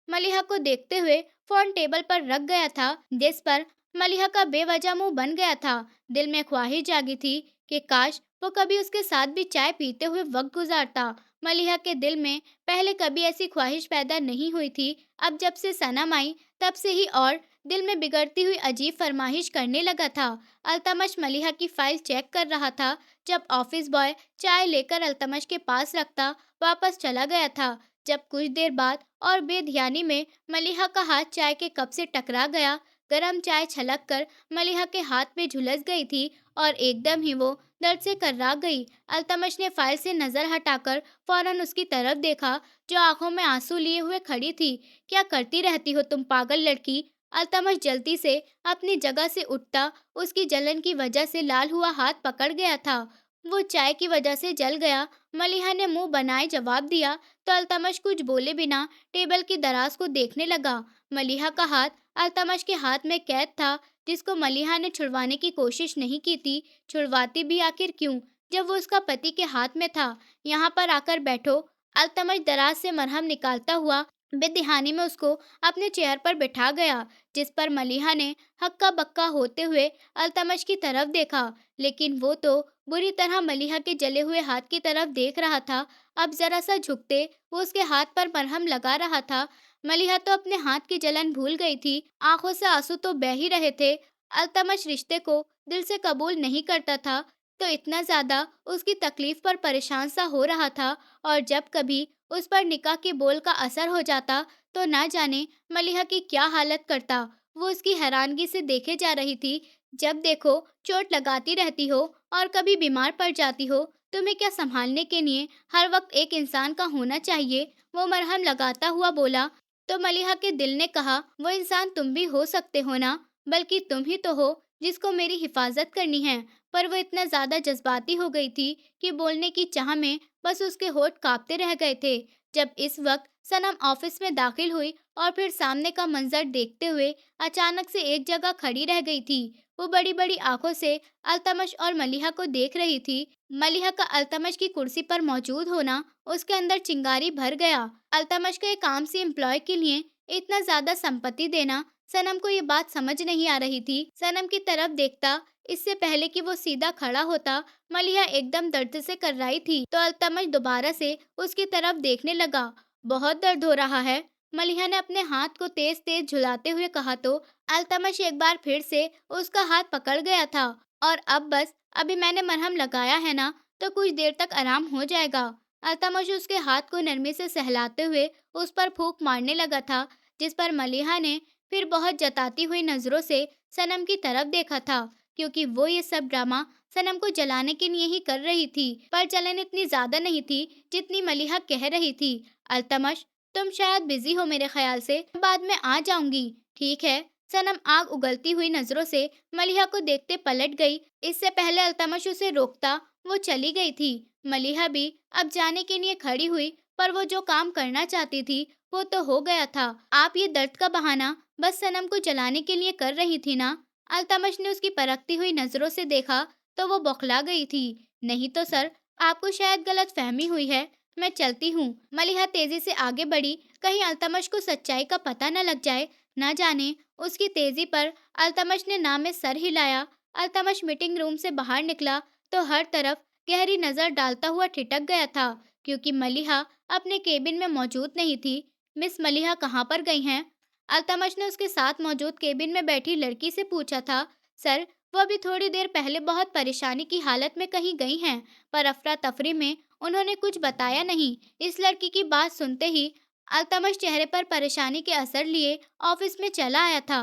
मलिहा को देखते हुए फोन टेबल पर रख गया था, जिस पर मलिहा का बेवजह मुंह बन गया था। दिल में ख्वाहिश जागी थी कि काश वो कभी उसके साथ भी चाय पीते हुए वक्त गुजारता। मलिहा के दिल में पहले कभी ऐसी ख्वाहिश पैदा नहीं हुई थी। अब जब से सनम आई तब से ही और दिल में बिगड़ती हुई अजीब फरमाइश करने लगा था। अल्तमश मलिहा की फाइल चेक कर रहा था जब ऑफिस बॉय चाय लेकर अल्तमश के पास रखता वापस चला गया था। जब कुछ देर बाद और बेध्यानी में मलिहा का हाथ चाय के कप से टकरा गया, गरम चाय छलक कर मलिहा के हाथ में झुलस गई थी और एकदम ही वो दर्द से कर्रा गई। अल्तमश ने फाइल से नजर हटाकर फौरन उसकी तरफ देखा, जो आंखों में आंसू लिए हुए खड़ी थी। क्या करती रहती हो तुम पागल लड़की। अल्तमश जल्दी से अपनी जगह से उठता उसकी जलन की वजह से लाल हुआ हाथ पकड़ गया था। वो चाय की वजह से जल गया। मलिहा ने मुंह बनाए जवाब दिया तो अल्तमश कुछ बोले बिना टेबल की दराज को देखने लगा। मलिहा का हाथ अल्तमश के हाथ में कैद था, जिसको मलिहा ने छुड़वाने की कोशिश नहीं की थी। छुड़वाती भी आखिर क्यों, जब वो उसका पति के हाथ में था। यहाँ पर आकर बैठो। अल्तमश दराज से मरहम निकालता हुआ बेदिहानी में उसको अपने चेयर पर बिठा गया, जिस पर मलिहा ने हक्का बक्का होते हुए अल्तमश की तरफ देखा, लेकिन वो तो बुरी तरह मलिहा के जले हुए हाथ की तरफ देख रहा था। अब जरा सा झुकते वो उसके हाथ पर मरहम लगा रहा था। मलिहा तो अपने हाथ की जलन भूल गई थी, आंखों से आंसू तो बह ही रहे थे। अल्तमश रिश्ते को दिल से कबूल नहीं करता था, तो इतना ज्यादा उसकी तकलीफ पर परेशान सा हो रहा था। और जब कभी उस पर निकाह के बोल का असर हो जाता तो ना जाने मलिहा की क्या हालत करता। वो उसकी हैरानगी से देखे जा रही थी। जब देखो चोट लगाती रहती हो और कभी बीमार पड़ जाती हो, तुम्हें क्या संभालने के लिए हर वक्त एक इंसान का होना चाहिए। वो मरहम लगाता हुआ बोला तो मलिहा के दिल ने कहा, वो इंसान तुम भी हो सकते हो ना, बल्कि तुम ही तो हो जिसको मेरी हिफाजत करनी है। पर वो इतना ज्यादा जज्बाती हो गई थी कि बोलने की चाह में बस उसके होठ कांपते रह गए थे। जब इस वक्त सनम ऑफिस में दाखिल हुई और फिर सामने का मंजर देखते हुए अचानक से एक जगह खड़ी रह गई थी। वो बड़ी बड़ी आंखों से अल्तमश और मलिहा को देख रही थी। मलिहा का अल्तमश की कुर्सी पर मौजूद होना उसके अंदर चिंगारी भर गया। अल्तमश के एक काम से एम्प्लॉय के लिए इतना ज्यादा संपत्ति देना, सनम को ये बात समझ नहीं आ रही थी। सनम की तरफ देखता इससे पहले कि वो सीधा खड़ा होता, मलिहा एकदम दर्द से कर्राई थी, तो अल्तमश दोबारा से उसकी तरफ देखने लगा। बहुत दर्द हो रहा है। मलिहा ने अपने हाथ को तेज तेज झुलाते हुए कहा तो अल्तमश एक बार फिर से उसका हाथ पकड़ गया था। और अब बस, अभी मैंने मरहम लगाया है ना, तो कुछ देर तक आराम हो जाएगा। अल्तमश उसके हाथ को नरमी से सहलाते हुए उस पर फूंक मारने लगा था, जिस पर मलिहा ने फिर बहुत जताती हुई नजरों से सनम की तरफ देखा था, क्योंकि वो ये सब ड्रामा सनम को जलाने के लिए ही कर रही थी। पर जलन इतनी ज्यादा नहीं थी जितनी मलिहा कह रही थी। अल्तमश, तुम शायद बिजी हो, मेरे ख्याल से बाद में आ जाऊंगी। ठीक है। सनम आग उगलती हुई नजरों से मलिहा को देखते पलट गई। इससे पहले अल्तमश उसे रोकता वो चली गई थी। मलिहा भी अब जाने के लिए खड़ी हुई, पर वो जो काम करना चाहती थी वो तो हो गया था। आप ये दर्द का बहाना बस सनम को जलाने के लिए कर रही थी ना। अल्तमश ने उसकी परखती हुई नजरों से देखा तो वो बौखला गई थी। नहीं तो सर, आपको शायद गलत फहमी हुई है। मैं चलती हूँ। मलिहा तेजी से आगे बढ़ी, कहीं अल्तमश को सच्चाई का पता न लग जाए। न जाने उसकी तेजी पर अल्तमश ने ना में सर हिलाया। अल्तमश मीटिंग रूम से बाहर निकला तो हर तरफ गहरी नजर डालता हुआ ठिठक गया था, क्योंकि मलिहा अपने केबिन में मौजूद नहीं थी। मिस मलिहा कहाँ पर गई हैं? अल्तमश ने उसके साथ मौजूद केबिन में बैठी लड़की से पूछा था। सर, वो अभी थोड़ी देर पहले बहुत परेशानी की हालत में कहीं गई हैं, पर अफरा तफरी में उन्होंने कुछ बताया नहीं। इस लड़की की बात सुनते ही अल्तमश चेहरे पर परेशानी के असर लिए ऑफिस में चला आया था।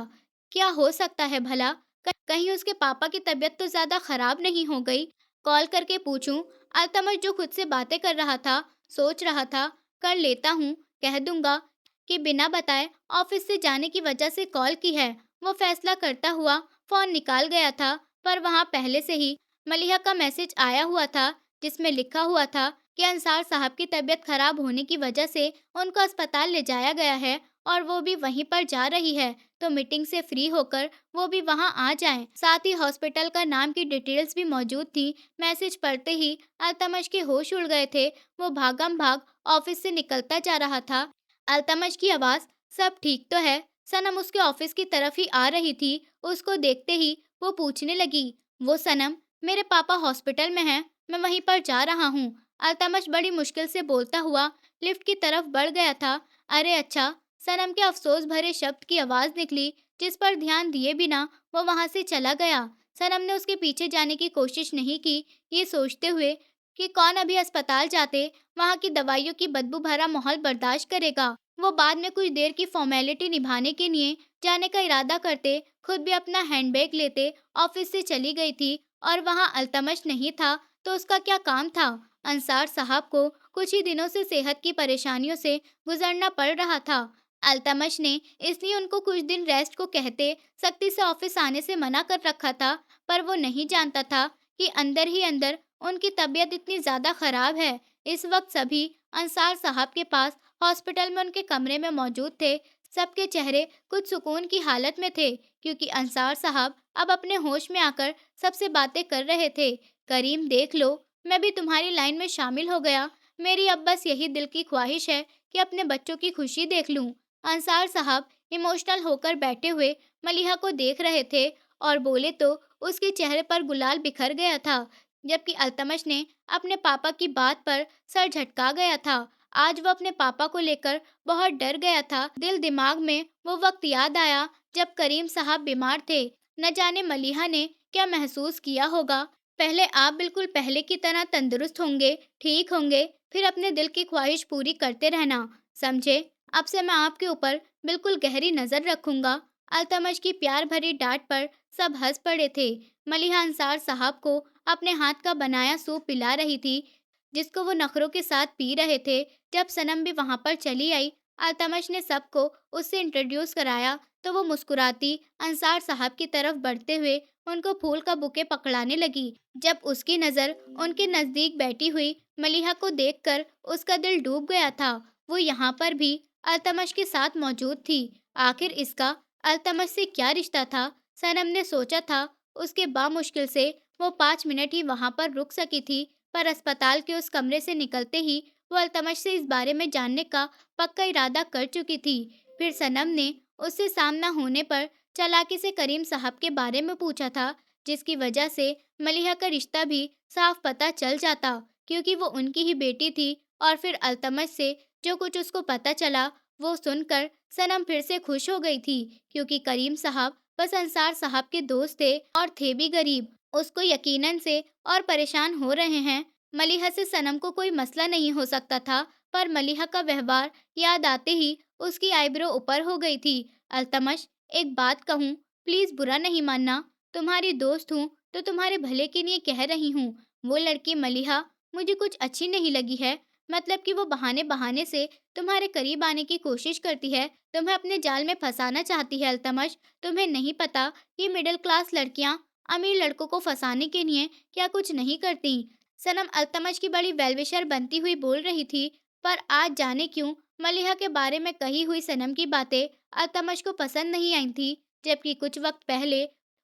क्या हो सकता है भला? कहीं उसके पापा की तबीयत तो ज्यादा खराब नहीं हो गई। कॉल करके पूछूं। अल्तमश जो खुद से बातें कर रहा था, सोच रहा था, कर लेता हूँ, कह दूंगा कि बिना बताए ऑफिस से जाने की वजह से कॉल की है। वो फैसला करता हुआ फोन निकाल गया था, पर वहां पहले से ही मलिहा का मैसेज आया हुआ था, जिसमें लिखा हुआ था कि अंसार साहब की तबीयत खराब होने की वजह से उनको अस्पताल ले जाया गया है और वो भी वहीं पर जा रही है, तो मीटिंग से फ्री होकर वो भी वहां आ जाएं। साथ ही हॉस्पिटल का नाम की डिटेल्स भी मौजूद थी। मैसेज पढ़ते ही अल्तमश के होश उड़ गए थे। वो भागम भाग ऑफिस से निकलता जा रहा था। अल्तमश की आवाज, सब ठीक तो है? सनम उसके ऑफिस की तरफ ही आ रही थी। उसको देखते ही वो पूछने लगी, वो सनम, मेरे पापा हॉस्पिटल में हैं, मैं वहीं पर जा रहा हूँ। अल्तमश बड़ी मुश्किल से बोलता हुआ लिफ्ट की तरफ बढ़ गया था। अरे अच्छा। सनम के अफसोस भरे शब्द की आवाज निकली, जिस पर ध्यान दिए बिना वो वहां से चला गया। सनम ने उसके पीछे जाने की कोशिश नहीं की, ये सोचते हुए कि कौन अभी अस्पताल जाते वहां की दवाइयों की बदबू भरा माहौल बर्दाश्त करेगा। वो बाद में कुछ देर की फॉर्मेलिटी निभाने के लिए जाने का इरादा करते, खुद भी अपना हैंडबैग लेते ऑफिस से चली गई थी। और वहां अल्तमश नहीं था तो उसका क्या काम था? अंसार साहब को कुछ ही दिनों से सेहत की परेशानियों से गुजरना पड़ रहा था। अल्तमश ने इसलिए उनको कुछ दिन रेस्ट को कहते सख्ती से ऑफिस आने से मना कर रखा था, पर वो नहीं जानता था कि अंदर ही अंदर उनकी तबीयत इतनी ज्यादा खराब है। इस वक्त सभी अंसार साहब के पास हॉस्पिटल में उनके कमरे में मौजूद थे। सबके चेहरे कुछ सुकून की हालत में थे, क्योंकि अंसार साहब अब अपने होश में आकर सबसे बातें कर रहे थे। करीम देख लो, मैं भी तुम्हारी लाइन में शामिल हो गया। मेरी अब बस यही दिल की ख्वाहिश है कि अपने बच्चों की खुशी देख लूं। अंसार साहब इमोशनल होकर बैठे हुए मलिहा को देख रहे थे, और बोले तो उसके चेहरे पर गुलाल बिखर गया था, जबकि अल्तमश ने अपने पापा की बात पर सर झटका गया था। आज वो अपने पापा को लेकर बहुत डर गया था। दिल दिमाग में वो वक्त याद आया जब करीम साहब बीमार थे। न जाने मलिहा ने क्या महसूस किया होगा। पहले आप बिल्कुल पहले की तरह तंदुरुस्त होंगे, ठीक होंगे, फिर अपने दिल की ख्वाहिश पूरी करते रहना, समझे? अब से मैं आपके ऊपर बिल्कुल गहरी नजर रखूंगा। अल्तमश की प्यार भरी डांट पर सब हंस पड़े थे। मलिहा अंसार साहब को अपने हाथ का बनाया सूप पिला रही थी, जिसको वो नखरों के साथ पी रहे थे। जब सनम भी वहां पर चली आई, अल्तमश ने सबको उससे इंट्रोड्यूस कराया, तो वो मुस्कुराती अंसार साहब की तरफ बढ़ते हुए उनको फूल का बुके पकड़ाने लगी। जब उसकी नजर उनके नजदीक बैठी हुई मलिहा को देखकर उसका दिल डूब गया था। वो यहाँ पर भी अल्तमश के साथ मौजूद थी। आखिर इसका अल्तमश से क्या रिश्ता था? सनम ने सोचा था उसके बामुश्किल से वो 5 मिनट ही वहां पर रुक सकी थी, पर अस्पताल के उस कमरे से निकलते ही वो अल्तमश से इस बारे में जानने का पक्का इरादा कर चुकी थी। फिर सनम ने उससे सामना होने पर चालाकी से करीम साहब के बारे में पूछा था, जिसकी वजह से मलिहा का रिश्ता भी साफ पता चल जाता, क्योंकि वो उनकी ही बेटी थी। और फिर अल्तमश से जो कुछ उसको पता चला, वो सुनकर सनम फिर से खुश हो गई थी, क्योंकि करीम साहब बस अंसार साहब के दोस्त थे और थे भी गरीब। उसको यकीनन से और परेशान हो रहे हैं। मलिहा से सनम को कोई मसला नहीं हो सकता था, पर मलिहा का व्यवहार याद आते ही उसकी आईब्रो ऊपर हो गई थी। अल्तमश, एक बात कहूँ, प्लीज बुरा नहीं मानना, तुम्हारी दोस्त हूँ तो तुम्हारे भले के लिए कह रही हूँ। वो लड़की मलिहा मुझे कुछ अच्छी नहीं लगी है। मतलब कि वो बहाने बहाने से तुम्हारे करीब आने की कोशिश करती है, तुम्हें अपने जाल में फंसाना चाहती है। अल्तमश, तुम्हें नहीं पता कि मिडिल क्लास लड़कियां अमीर लड़कों को फंसाने के लिए क्या कुछ नहीं करती। सनम अल्तमश की बड़ी वेलविशर बनती हुई बोल रही थी, पर आज जाने क्यों मलिहा के बारे में कही हुई सनम की बातें अल्तमश को पसंद नहीं आई थी, जबकि कुछ वक्त पहले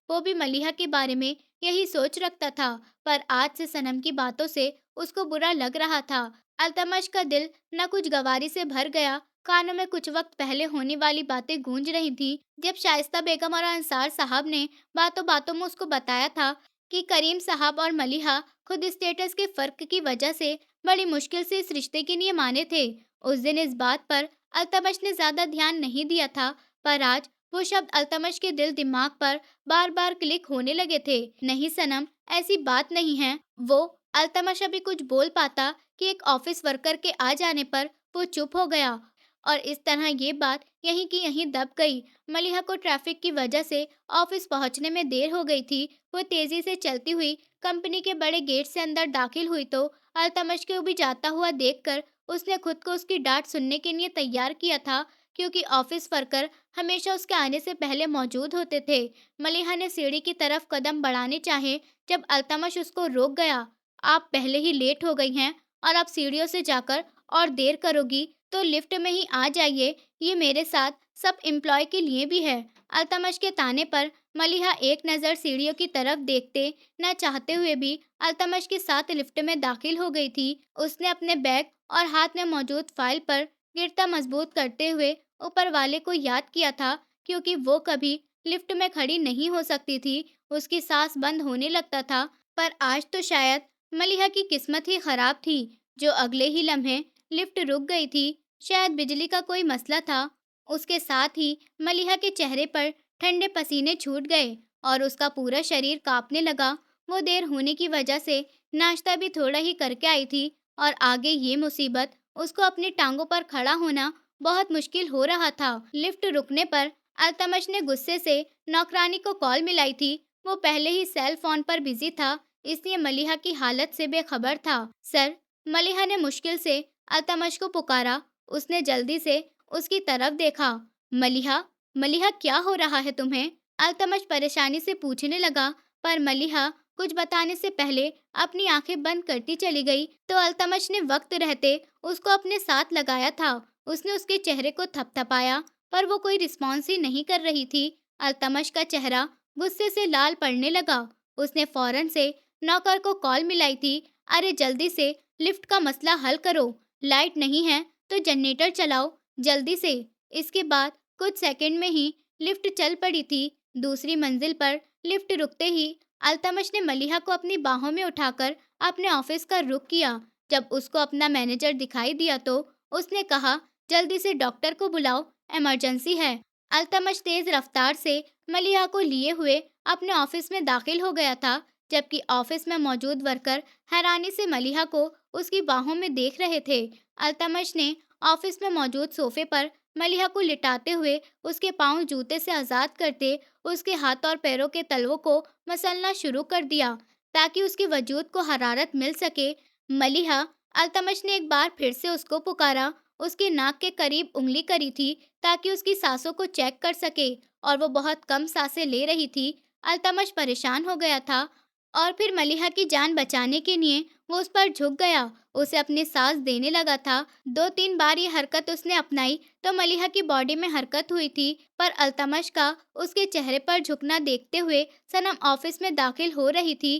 वो भी मलिहा के बारे में यही सोच रखता था। पर आज से सनम की बातों से उसको बुरा लग रहा था। अल्तमश का दिल न कुछ गवारी से भर गया। कानों में कुछ वक्त पहले होने वाली बातें गूंज रही थी, जब शाइस्ता बेगम और अंसार साहब ने बातों बातों में उसको बताया था कि करीम साहब और मलिहा खुद स्टेटस के फर्क की वजह से बड़ी मुश्किल से इस रिश्ते के लिए माने थे। उस दिन इस बात पर अल्तमश ने ज्यादा ध्यान नहीं दिया था, पर आज वो शब्द अल्तमश के दिल दिमाग पर बार बार क्लिक होने लगे थे। नहीं सनम, ऐसी बात नहीं है। वो अल्तमश अभी कुछ बोल पाता कि एक ऑफिस वर्कर के आ जाने पर वो चुप हो गया। और इस तरह ये बात यहीं की यहीं दब गई। मलिहा को ट्रैफिक की वजह से ऑफिस पहुंचने में देर हो गई थी। वो तेजी से चलती हुई कंपनी के बड़े गेट से अंदर दाखिल हुई तो अल्तमश को भी जाता हुआ देखकर उसने खुद को उसकी डांट सुनने के लिए तैयार किया था, क्योंकि ऑफिस वर्कर हमेशा उसके आने से पहले मौजूद होते थे। मलिहा ने सीढ़ी की तरफ कदम बढ़ाने चाहे जब अल्तमश उसको रोक गया। आप पहले ही लेट हो गई हैं और आप सीढ़ियों से जाकर और देर करोगी तो लिफ्ट में ही आ जाइए, ये मेरे साथ सब एम्प्लॉय के लिए भी है। अल्तमश के ताने पर मलिहा एक नज़र सीढ़ियों की तरफ देखते न चाहते हुए भी अल्तमश के साथ लिफ्ट में दाखिल हो गई थी। उसने अपने बैग और हाथ में मौजूद फाइल पर गिरता मजबूत करते हुए ऊपर वाले को याद किया था, क्योंकि वो कभी लिफ्ट में खड़ी नहीं हो सकती थी। उसकी सांस बंद होने लगता था। पर आज तो शायद मलिहा की किस्मत ही खराब थी, जो अगले ही लम्हे लिफ्ट रुक गई थी। शायद बिजली का कोई मसला था। उसके साथ ही मलिहा के चेहरे पर ठंडे पसीने छूट गए और उसका पूरा शरीर कांपने लगा। वो देर होने की वजह से नाश्ता भी थोड़ा ही करके आई थी और आगे ये मुसीबत, उसको अपनी टांगों पर खड़ा होना बहुत मुश्किल हो रहा था। लिफ्ट रुकने पर अल्तमश ने गुस्से से नौकरानी को कॉल मिलाई थी। वो पहले ही सेल फोन पर बिजी था, इसलिए मलिहा की हालत से बेखबर था। सर, मलिहा ने मुश्किल से अल्तमश को पुकारा। उसने जल्दी से उसकी तरफ देखा। मलिहा, मलिहा क्या हो रहा है तुम्हें? अल्तमश परेशानी से पूछने लगा, पर मलिहा कुछ बताने से पहले अपनी आंखें बंद करती चली गई। तो अल्तमश ने वक्त रहते उसको अपने साथ लगाया था। उसने उसके चेहरे को थपथपाया, पर वो कोई रिस्पॉन्स ही नहीं कर रही थी। अल्तमश का चेहरा गुस्से से लाल पड़ने लगा। उसने फौरन से नौकर को कॉल मिलाई थी। अरे जल्दी से लिफ्ट का मसला हल करो, लाइट नहीं है तो जनरेटर चलाओ जल्दी से। इसके बाद कुछ सेकंड में ही लिफ्ट चल पड़ी थी। दूसरी मंजिल पर लिफ्ट रुकते ही अल्तमश ने मलिहा को अपनी बाहों में उठाकर अपने ऑफिस का रुख किया। जब उसको अपना मैनेजर दिखाई दिया तो उसने कहा, जल्दी से डॉक्टर को बुलाओ, इमरजेंसी है। अल्तमश तेज रफ्तार से मलिहा को लिए हुए अपने ऑफिस में दाखिल हो गया था, जबकि ऑफिस में मौजूद वर्कर हैरानी से मलिहा को उसकी बाहों में देख रहे थे। अल्तमश ने ऑफिस में मौजूद सोफे पर मलिहा को लिटाते हुए उसके पांव जूते से आजाद करते उसके हाथ और पैरों के तलवों को मसलना शुरू कर दिया, ताकि उसके वजूद को हरारत मिल सके। मलिहा, अल्तमश ने एक बार फिर से उसको पुकारा। उसके नाक के करीब उंगली करी थी, ताकि उसकी सांसों को चेक कर सके, और वो बहुत कम सांसें ले रही थी। अल्तमश परेशान हो गया था और फिर मलिहा की जान बचाने के लिए वो उस पर झुक गया, उसे अपनी सांस देने लगा था। 2-3 बार ये हरकत उसने अपनाई तो मलिहा की बॉडी में हरकत हुई थी, पर अल्तमश का उसके चेहरे पर झुकना देखते हुए सनम ऑफिस में दाखिल हो रही थी।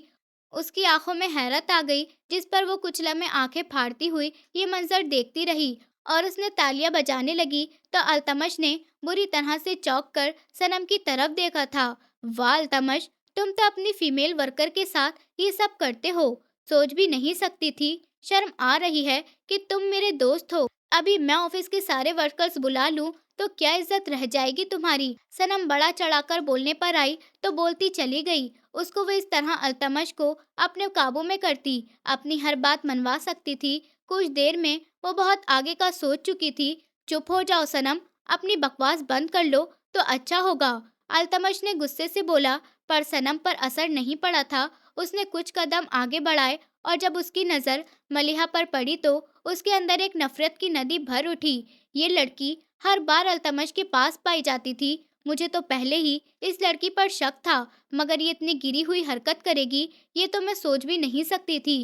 उसकी आंखों में हैरत आ गई, जिस पर वो कुछ लम्हे आंखें फाड़ती हुई ये मंजर देखती रही, और उसने तालियां बजाने लगी तो अल्तमश ने बुरी तरह से चौंक कर सनम की तरफ देखा था। वाह अल्तमश, तुम तो अपनी फीमेल वर्कर के साथ ये सब करते हो, सोच भी नहीं सकती थी। शर्म आ रही है कि तुम मेरे दोस्त हो। अभी मैं ऑफिस के सारे वर्कर्स बुला लूं तो क्या इज्जत रह जाएगी तुम्हारी। सनम बड़ा चढ़ाकर बोलने पर आई तो बोलती चली गई। उसको वो इस तरह अल्तमश को अपने काबू में करती अपनी हर बात मनवा सकती थी। कुछ देर में वो बहुत आगे का सोच चुकी थी। चुप हो जाओ सनम, अपनी बकवास बंद कर लो तो अच्छा होगा, अल्तमश ने गुस्से से बोला। पर सनम पर असर नहीं पड़ा था। उसने कुछ कदम आगे बढ़ाए और जब उसकी नज़र मलिहा पर पड़ी तो उसके अंदर एक नफरत की नदी भर उठी। ये लड़की हर बार अल्तमश के पास पाई जाती थी। मुझे तो पहले ही इस लड़की पर शक था, मगर ये इतनी गिरी हुई हरकत करेगी ये तो मैं सोच भी नहीं सकती थी।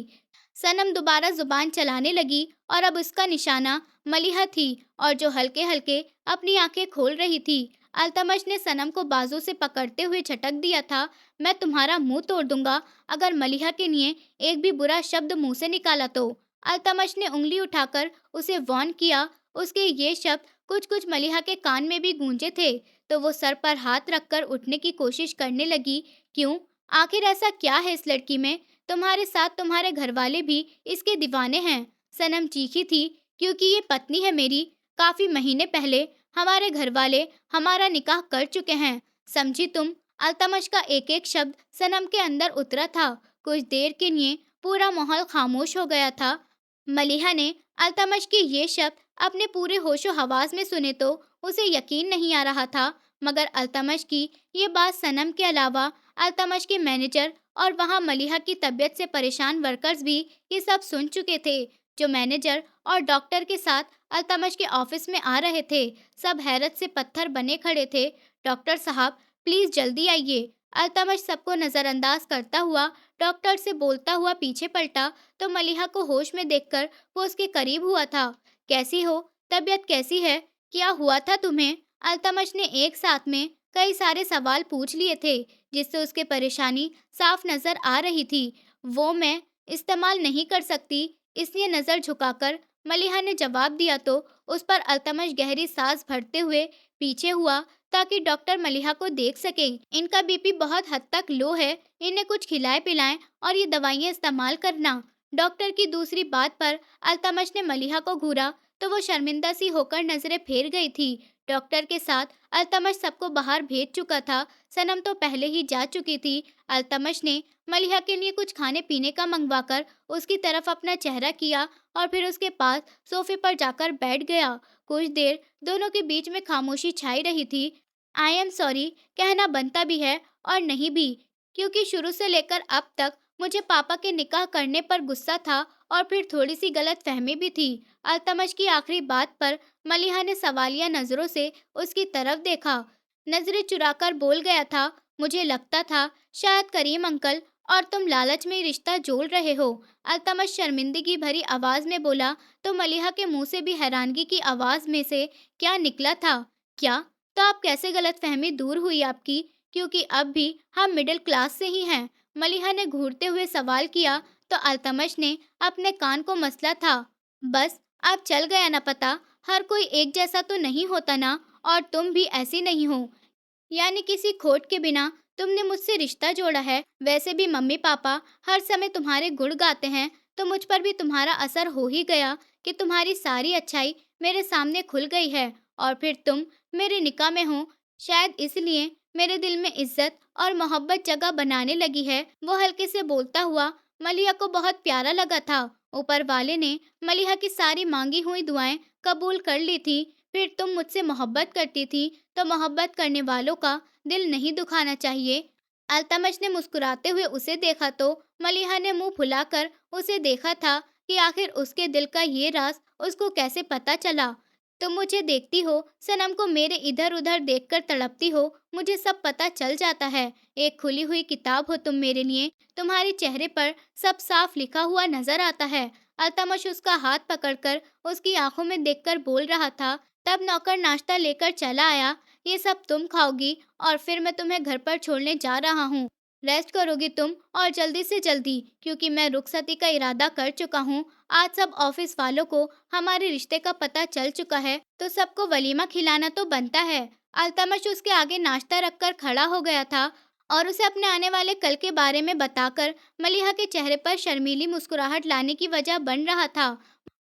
सनम दोबारा जुबान चलाने लगी और अब उसका निशाना मलिहा थी, और जो हल्के हल्के अपनी आंखें खोल रही थी। अल्तमश ने सनम को बाजू से पकड़ते हुए झटक दिया था। मैं तुम्हारा मुंह तोड़ दूंगा अगर मलिहा के लिए एक भी बुरा शब्द मुंह से निकाला तो। अल्तमश ने उंगली उठाकर उसे वार्न किया। उसके ये शब्द कुछ कुछ मलिहा के कान में भी गूंजे थे, तो वो सर पर हाथ रखकर उठने की कोशिश करने लगी। क्यों, आखिर ऐसा क्या है इस लड़की में? तुम्हारे साथ तुम्हारे घरवाले भी इसके दीवाने हैं। सनम चीखी थी, क्योंकि ये पत्नी है मेरी। काफी महीने पहले हमारे घरवाले हमारा निकाह कर चुके हैं, समझी तुम? अल्तमश का एक एक शब्द सनम के अंदर उतरा था। कुछ देर के लिए पूरा माहौल खामोश हो गया था। मलिहा ने अल्तमश के ये शब्द अपने पूरे होशो हवास में सुने तो उसे यकीन नहीं आ रहा था। मगर अल्तमश की ये बात सनम के अलावा अल्तमश के मैनेजर और वहाँ मलिहा की तबीयत से परेशान वर्कर्स भी ये सब सुन चुके थे। जो मैनेजर और डॉक्टर के साथ अल्तमश के ऑफिस में आ रहे थे, सब हैरत से पत्थर बने खड़े थे। डॉक्टर साहब, प्लीज जल्दी आइए। अल्तमश सबको नजरअंदाज करता हुआ डॉक्टर से बोलता हुआ पीछे पलटा तो मलिहा को होश में देखकर वो उसके करीब हुआ था। कैसी हो? तबीयत कैसी है? क्या हुआ था तुम्हें? अल्तमश ने एक साथ में कई सारे सवाल पूछ लिए थे, जिससे उसके परेशानी साफ नजर आ रही थी। वो मैं इस्तेमाल नहीं कर सकती, इसलिए नजर झुकाकर मलिहा ने जवाब दिया तो उस पर अल्तमश गहरी सांस भरते हुए पीछे हुआ ताकि डॉक्टर मलिहा को देख सके। इनका बीपी बहुत हद तक लो है, इन्हें कुछ खिलाए पिलाएं और ये दवाइयाँ इस्तेमाल करना। डॉक्टर की दूसरी बात पर अल्तमश ने मलिहा को घूरा तो वो शर्मिंदा सी होकर नजरें फेर गई थी। डॉक्टर के साथ अल्तमश सबको बाहर भेज चुका था। सनम तो पहले ही जा चुकी थी। अल्तमश ने मलिहा के लिए कुछ खाने पीने का मंगवाकर उसकी तरफ अपना चेहरा किया और फिर उसके पास सोफे पर जाकर बैठ गया। कुछ देर दोनों के बीच में खामोशी छाई रही थी। आई एम सॉरी कहना बनता भी है और नहीं भी, क्योंकि शुरू से लेकर अब तक मुझे पापा के निकाह करने पर गुस्सा था और फिर थोड़ी सी गलत फहमी भी थी। अल्तमश की आखिरी बात पर मलिहा ने सवालिया नजरों से उसकी तरफ देखा। नजरें चुराकर बोल गया था, मुझे लगता था शायद करीम अंकल और तुम लालच में रिश्ता जोड़ रहे हो। अल्तमश शर्मिंदगी भरी आवाज में बोला तो मलिहा के मुंह से भी हैरानगी की आवाज में से क्या निकला था, क्या? तो आप कैसे गलतफहमी दूर हुई आपकी, क्योंकि अब भी हम मिडिल क्लास से ही हैं? मलिहा ने घूरते हुए सवाल किया तो अल्तमश ने अपने कान को मसला था। बस अब चल गया ना पता, हर कोई एक जैसा तो नहीं होता ना, और तुम भी ऐसी नहीं हो। यानी किसी खोट के बिना तुमने मुझसे रिश्ता जोड़ा है। वैसे भी मम्मी पापा हर समय तुम्हारे गुण गाते हैं, तो मुझ पर भी तुम्हारा असर हो ही गया कि तुम्हारी सारी अच्छाई मेरे सामने खुल गई है। और फिर तुम मेरे निकाह में हो, शायद इसलिए मेरे दिल में इज्जत और मोहब्बत जगह बनाने लगी है। वो हल्के से बोलता हुआ मलिहा को बहुत प्यारा लगा था। ऊपर वाले ने मलिहा की सारी मांगी हुई दुआएं कबूल कर ली थी। फिर तुम मुझसे मोहब्बत करती थी, तो मोहब्बत करने वालों का दिल नहीं दुखाना चाहिए। अल्तमश ने मुस्कुराते हुए उसे देखा तो मलिहा ने मुंह फुलाकर उसे देखा था कि आखिर उसके दिल का ये राज उसको कैसे पता चला। तुम मुझे देखती हो, सनम को मेरे इधर उधर देखकर तड़पती हो, मुझे सब पता चल जाता है। एक खुली हुई किताब हो तुम मेरे लिए, तुम्हारे चेहरे पर सब साफ लिखा हुआ नजर आता है। अल्तमश उसका हाथ पकड़कर उसकी आंखों में देखकर बोल रहा था। तब नौकर नाश्ता लेकर चला आया। ये सब तुम खाओगी और फिर मैं तुम्हें घर पर छोड़ने जा रहा हूँ। रेस्ट करोगी तुम, और जल्दी से जल्दी, क्योंकि मैं रुखसती का इरादा कर चुका हूँ। आज सब ऑफिस वालों को हमारे रिश्ते का पता चल चुका है, तो सबको वलीमा खिलाना तो बनता है। अल्तमश उसके आगे नाश्ता रखकर खड़ा हो गया था और उसे अपने आने वाले कल के बारे में बताकर मलिहा के चेहरे पर शर्मीली मुस्कुराहट लाने की वजह बन रहा था।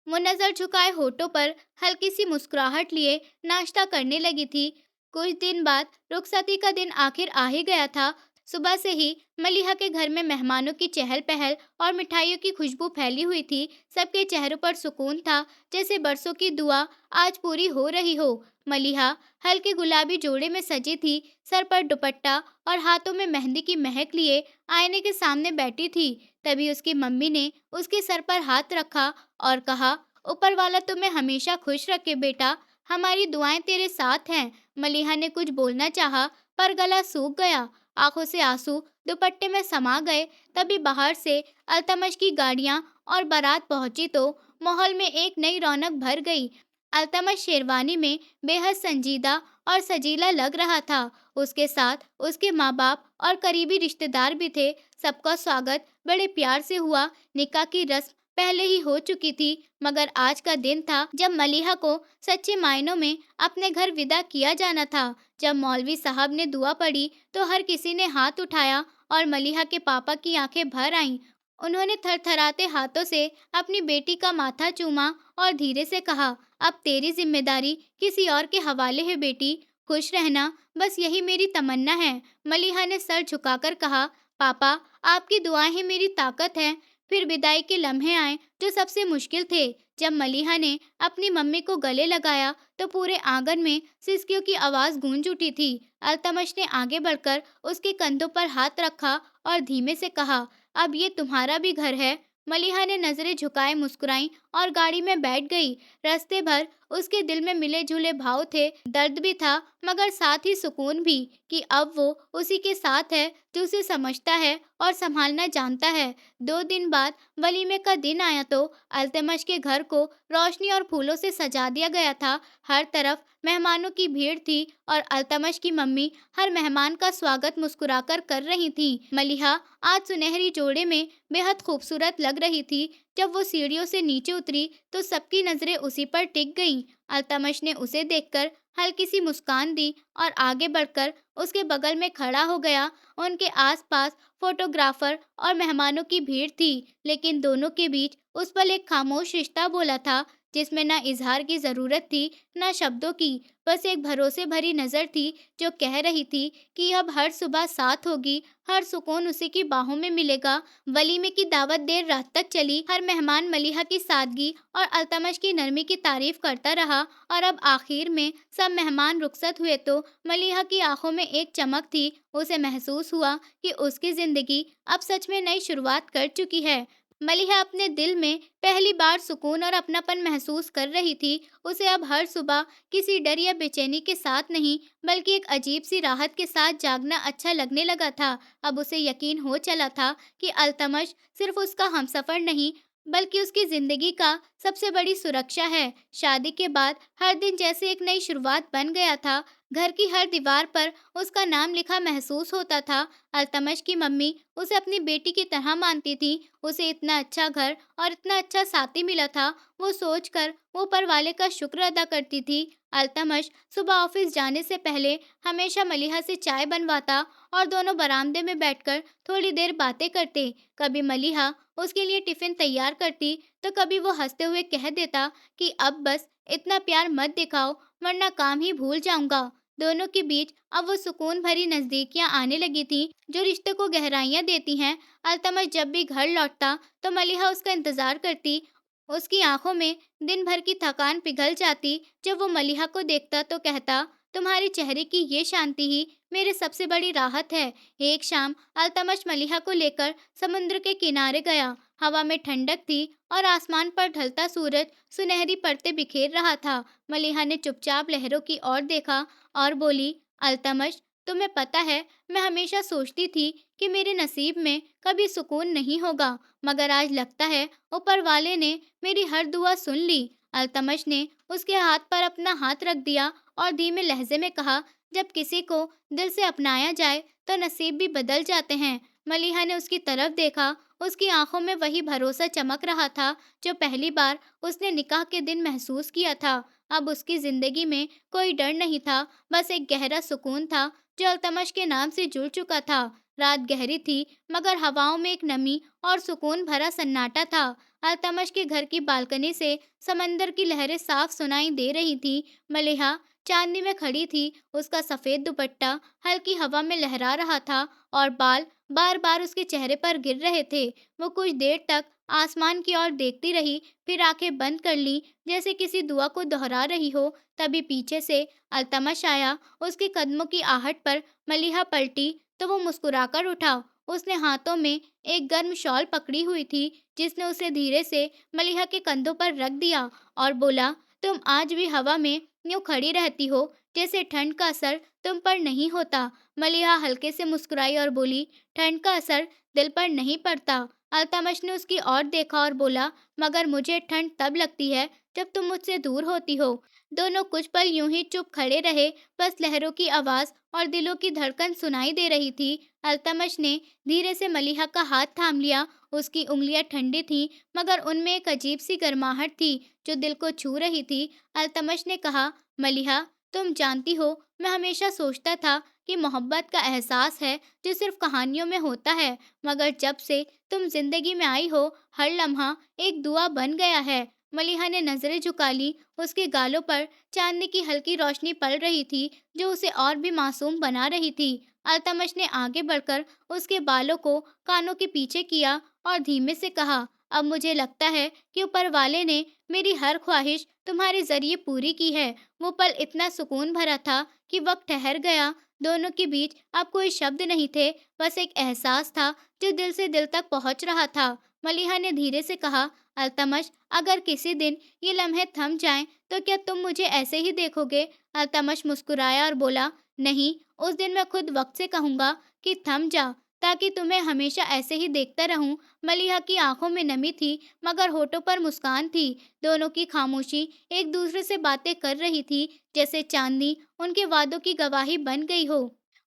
वो नजर झुकाए होठों पर हल्की सी मुस्कुराहट लिए नाश्ता करने लगी थी। कुछ दिन बाद रुखसती का दिन आखिर आ ही गया था। सुबह से ही मलिहा के घर में मेहमानों की चहल पहल और मिठाइयों की खुशबू फैली हुई थी। सबके चेहरों पर सुकून था, जैसे बरसों की दुआ आज पूरी हो रही हो। मलिहा हल्के गुलाबी जोड़े में सजी थी, सर पर दुपट्टा और हाथों में मेहंदी की महक लिए आईने के सामने बैठी थी। तभी उसकी मम्मी ने उसके सर पर हाथ रखा और कहा, ऊपर वाला तुम्हें हमेशा खुश रखे बेटा, हमारी दुआएं तेरे साथ हैं। मलिहा ने कुछ बोलना चाहा, पर गला सूख गया। आंखों से आंसू दुपट्टे में समा गए। तभी बाहर से अल्तमश की गाड़ियां और बारात पहुंची तो माहौल में एक नई रौनक भर गई। अल्तमश शेरवानी में बेहद संजीदा और सजीला लग रहा था। उसके साथ उसके माँ बाप और करीबी रिश्तेदार भी थे। सबका स्वागत बड़े प्यार से हुआ। निकाह की रस्म पहले ही हो चुकी थी, मगर आज का दिन था जब मलिहा को सच्चे मायनों में अपने घर विदा किया जाना था। जब मौलवी साहब ने दुआ पढ़ी तो हर किसी ने हाथ उठाया और मलिहा के पापा की आंखें भर आईं। उन्होंने थरथराते हाथों से अपनी बेटी का माथा चूमा और धीरे से कहा, अब तेरी जिम्मेदारी किसी और के हवाले है बेटी, खुश रहना, बस यही मेरी तमन्ना है। मलिहा ने सर झुकाकर कहा, पापा आपकी दुआएं ही मेरी ताकत है। फिर विदाई के लम्हे आए जो सबसे मुश्किल थे। जब मलिहा ने अपनी मम्मी को गले लगाया तो पूरे आंगन में सिसकियों की आवाज गूंज उठी थी। अल्तमश ने आगे बढ़कर उसके कंधों पर हाथ रखा और धीमे से कहा, अब ये तुम्हारा भी घर है। मलिहा ने नजरें झुकाए मुस्कुराई और गाड़ी में बैठ गई। रास्ते भर उसके दिल में मिले जुले भाव थे, दर्द भी था मगर साथ ही सुकून भी, कि अब वो उसी के साथ है जो उसे समझता है और संभालना जानता है। 2 दिन बाद वलीमे का दिन आया तो अल्तमश के घर को रोशनी और फूलों से सजा दिया गया था। हर तरफ मेहमानों की भीड़ थी और अल्तमश की मम्मी हर मेहमान का स्वागत मुस्कुराकर कर रही थी। मलिहा आज सुनहरी जोड़े में बेहद खूबसूरत लग रही थी। जब वो सीढ़ियों से नीचे उतरी तो सबकी नजरें उसी पर टिक गईं। अल्तमश ने उसे देखकर हल्की सी मुस्कान दी और आगे बढ़कर उसके बगल में खड़ा हो गया। उनके आसपास फोटोग्राफर और मेहमानों की भीड़ थी, लेकिन दोनों के बीच उस पल एक खामोश रिश्ता बोला था, जिसमें ना इजहार की जरूरत थी ना शब्दों की। बस एक भरोसे भरी नजर थी जो कह रही थी कि अब हर सुबह साथ होगी, हर सुकून उसी की बाहों में मिलेगा। वलीमे की दावत देर रात तक चली। हर मेहमान मलिहा की सादगी और अल्तमश की नरमी की तारीफ करता रहा और अब आखिर में सब मेहमान रुखसत हुए तो मलिहा की आंखों में एक चमक थी। उसे महसूस हुआ कि उसकी जिंदगी अब सच में नई शुरुआत कर चुकी है। मलिहा अपने दिल में पहली बार सुकून और अपनापन महसूस कर रही थी। उसे अब हर सुबह किसी डर या बेचैनी के साथ नहीं, बल्कि एक अजीब सी राहत के साथ जागना अच्छा लगने लगा था। अब उसे यकीन हो चला था कि अल्तमश सिर्फ उसका हमसफर नहीं, बल्कि उसकी जिंदगी का सबसे बड़ी सुरक्षा है। शादी के बाद हर दिन जैसे एक नई शुरुआत बन गया था। घर की हर दीवार पर उसका नाम लिखा महसूस होता था। अल्तमश की मम्मी उसे अपनी बेटी की तरह मानती थी। उसे इतना अच्छा घर और इतना अच्छा साथी मिला था, वो सोचकर वो ऊपर वाले का शुक्र अदा करती थी। अल्तमश सुबह ऑफिस जाने से पहले हमेशा मलिहा से चाय बनवाता और दोनों बरामदे में बैठकर थोड़ी देर बातें करते। कभी मलिहा उसके लिए टिफिन तैयार करती तो कभी वो हंसते हुए कह देता कि अब बस इतना प्यार मत दिखाओ, वरना काम ही भूल जाऊंगा। दोनों के बीच अब वो सुकून भरी नजदीकियां आने लगी थी, जो रिश्ते को गहराइयां देती हैं। अल्तमश जब भी घर लौटता तो मलिहा उसका इंतजार करती। उसकी आंखों में दिन भर की थकान पिघल जाती। जब वो मलिहा को देखता तो कहता, तुम्हारे चेहरे की ये शांति ही मेरे सबसे बड़ी राहत है। एक शाम अल्तमश मलिहा को लेकर समुद्र के किनारे गया। हवा में ठंडक थी और आसमान पर ढलता सूरज सुनहरी परतें बिखेर रहा था। मलिहा ने चुपचाप लहरों की ओर देखा और बोली, अल्तमश, तुम्हें पता है, मैं हमेशा सोचती थी कि मेरे नसीब में कभी सुकून नहीं होगा, मगर आज लगता है ऊपर वाले ने मेरी हर दुआ सुन ली। अल्तमश ने उसके हाथ पर अपना हाथ रख दिया और धीमे लहजे में कहा, जब किसी को दिल से अपनाया जाए तो नसीब भी बदल जाते हैं। मलिहा ने उसकी तरफ देखा। उसकी आंखों में वही भरोसा चमक रहा था जो पहली बार उसने निकाह के दिन महसूस किया था। अब उसकी जिंदगी में कोई डर नहीं था, बस एक गहरा सुकून था जो अल्तमश के नाम से जुड़ चुका था। रात गहरी थी मगर हवाओं में एक नमी और सुकून भरा सन्नाटा था। अल्तमश के घर की बालकनी से समंदर की लहरें साफ सुनाई दे रही थी। मलिहा चांदनी में खड़ी थी। उसका सफेद दुपट्टा हल्की हवा में लहरा रहा था और बाल बार बार उसके चेहरे पर गिर रहे थे। वो कुछ देर तक आसमान की ओर देखती रही, फिर आंखें बंद कर ली जैसे किसी दुआ को दोहरा रही हो। तभी पीछे से अल्तमश आया। उसके कदमों की आहट पर मलिहा पलटी तो वो मुस्कुराकर उठा। उसने हाथों में एक गर्म शॉल पकड़ी हुई थी, जिसने उसे धीरे से मलिहा के कंधों पर रख दिया और बोला, तुम आज भी हवा में यूं खड़ी रहती हो जैसे ठंड का असर तुम पर नहीं होता। मलिहा हल्के से मुस्कुराई और बोली, ठंड का असर दिल पर नहीं पड़ता। अल्तमश ने उसकी ओर देखा और बोला, मगर मुझे ठंड तब लगती है जब तुम मुझसे दूर होती हो। दोनों कुछ पल यूं ही चुप खड़े रहे। बस लहरों की आवाज और दिलों की धड़कन सुनाई दे रही थी। अल्तमश ने धीरे से मलिहा का हाथ थाम लिया। उसकी उंगलियां ठंडी थीं, मगर उनमें एक अजीब सी गर्माहट थी जो दिल को छू रही थी। अल्तमश ने कहा, मलिहा, तुम जानती हो, मैं हमेशा सोचता था कि मोहब्बत का एहसास है जो सिर्फ कहानियों में होता है, मगर जब से तुम जिंदगी में आई हो, हर लम्हा एक दुआ बन गया है। मलिहा ने नजरें झुका ली। उसके गालों पर चांदनी की हल्की रोशनी पड़ रही थी जो उसे और भी मासूम बना रही थी। अल्तमश ने आगे बढ़कर उसके बालों को कानों के पीछे किया और धीमे से कहा, अब मुझे लगता है कि ऊपर वाले ने मेरी हर ख्वाहिश तुम्हारे ज़रिए पूरी की है। वो पल इतना सुकून भरा था कि वक़्त ठहर गया। दोनों के बीच अब कोई शब्द नहीं थे, बस एक एहसास था जो दिल से दिल तक पहुँच रहा था। मलिहा ने धीरे से कहा, "अल्तमश, अगर किसी दिन ये लम्हे थम जाएँ, तो क्या तुम मुझे ऐसे ही देखोगे?" अल्तमश मुस्कुराया और बोला, "नहीं, उस दिन मैं खुद वक़्त से कहूँगा कि थम जा, ताकि तुम्हें हमेशा ऐसे ही देखता रहूँ।" मलिहा की आँखों में नमी थी, मगर होठों पर मुस्कान थी। दोनों की खामोशी एक दूसरे से बातें कर रही थी, जैसे चाँदनी उनके वादों की गवाही बन गई हो।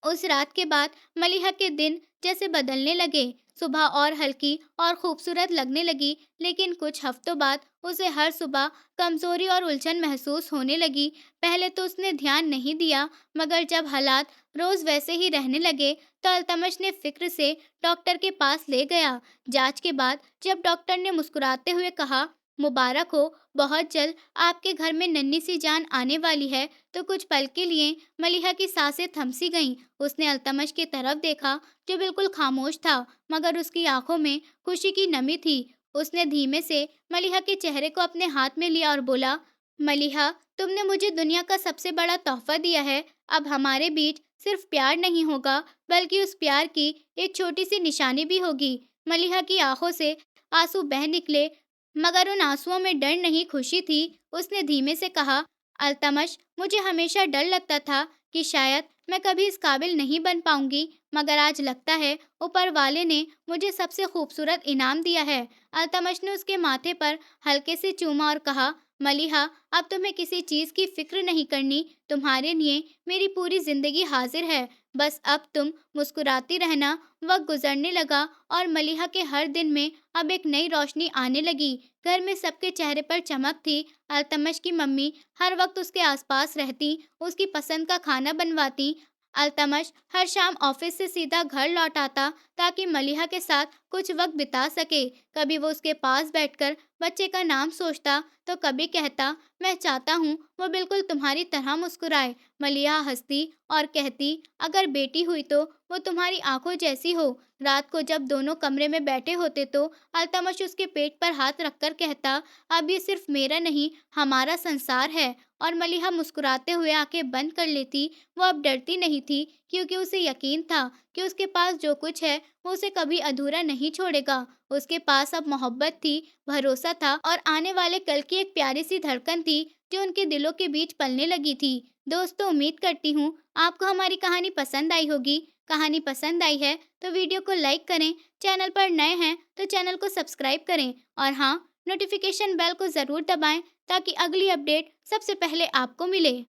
उस रात के बाद मलिहा के दिन जैसे बदलने लगे। सुबह और हल्की और खूबसूरत लगने लगी, लेकिन कुछ हफ्तों बाद उसे हर सुबह कमज़ोरी और उलझन महसूस होने लगी। पहले तो उसने ध्यान नहीं दिया, मगर जब हालात रोज़ वैसे ही रहने लगे, तो अल्तमश ने फ़िक्र से डॉक्टर के पास ले गया। जाँच के बाद जब डॉक्टर ने मुस्कुराते हुए कहा, "मुबारक हो, बहुत जल्द आपके घर में नन्ही-सी जान आने वाली है।" तो कुछ पल के लिए मलिहा की सांसें थम सी गईं। उसने अल्तमश की तरफ देखा, जो बिल्कुल खामोश था, मगर उसकी आंखों में खुशी की नमी थी। उसने धीमे से मलिहा के चेहरे को अपने हाथ में लिया और बोला, "मलिहा, तुमने मुझे दुनिया का सबसे बड़ा तोहफा दिया है। अब हमारे बीच सिर्फ प्यार नहीं होगा, बल्कि उस प्यार की एक छोटी सी निशानी भी होगी।" मलिहा की आंखों से आंसू बह निकले, मगर उन आंसुओं में डर नहीं, खुशी थी। उसने धीमे से कहा, "अल्तमश, मुझे हमेशा डर लगता था कि शायद मैं कभी इस काबिल नहीं बन पाऊंगी, मगर आज लगता है ऊपर वाले ने मुझे सबसे खूबसूरत इनाम दिया है।" अल्तमश ने उसके माथे पर हल्के से चूमा और कहा, "मलिहा, अब तुम्हें किसी चीज़ की फ़िक्र नहीं करनी। तुम्हारे लिए मेरी पूरी ज़िंदगी हाज़िर है। बस अब तुम मुस्कुराती रहना।" वक़्त गुज़रने लगा और मलिहा के हर दिन में अब एक नई रोशनी आने लगी। घर में सबके चेहरे पर चमक थी। अल्तमश की मम्मी हर वक़्त उसके आस-पास रहतीं, उसकी पसंद का खाना बनवातीं। अल्तमश हर शाम ऑफ़िस से सीधा घर लौट आता, ताकि मलिहा के साथ कुछ वक़्त बिता सके। कभी वो उसके पास बैठकर बच्चे का नाम सोचता, तो कभी कहता, "मैं चाहता हूँ वो बिल्कुल तुम्हारी तरह मुस्कुराए।" मलिहा हँसती और कहती, "अगर बेटी हुई तो वो तुम्हारी आँखों जैसी हो।" रात को जब दोनों कमरे में बैठे होते, तो अल्तमश उसके पेट पर हाथ रखकर कहता, "अब ये सिर्फ मेरा नहीं, हमारा संसार है।" और मलिहा मुस्कुराते हुए आंखें बंद कर लेती। वो अब डरती नहीं थी, क्योंकि उसे यकीन था कि उसके पास जो कुछ है, वो उसे कभी अधूरा नहीं छोड़ेगा। उसके पास अब मोहब्बत थी, भरोसा था और आने वाले कल की एक प्यारी सी धड़कन थी, जो उनके दिलों के बीच पलने लगी थी। दोस्तों, उम्मीद करती हूँ आपको हमारी कहानी पसंद आई होगी। कहानी पसंद आई है तो वीडियो को लाइक करें, चैनल पर नए हैं तो चैनल को सब्सक्राइब करें और हाँ, नोटिफिकेशन बेल को ज़रूर दबाएं, ताकि अगली अपडेट सबसे पहले आपको मिले।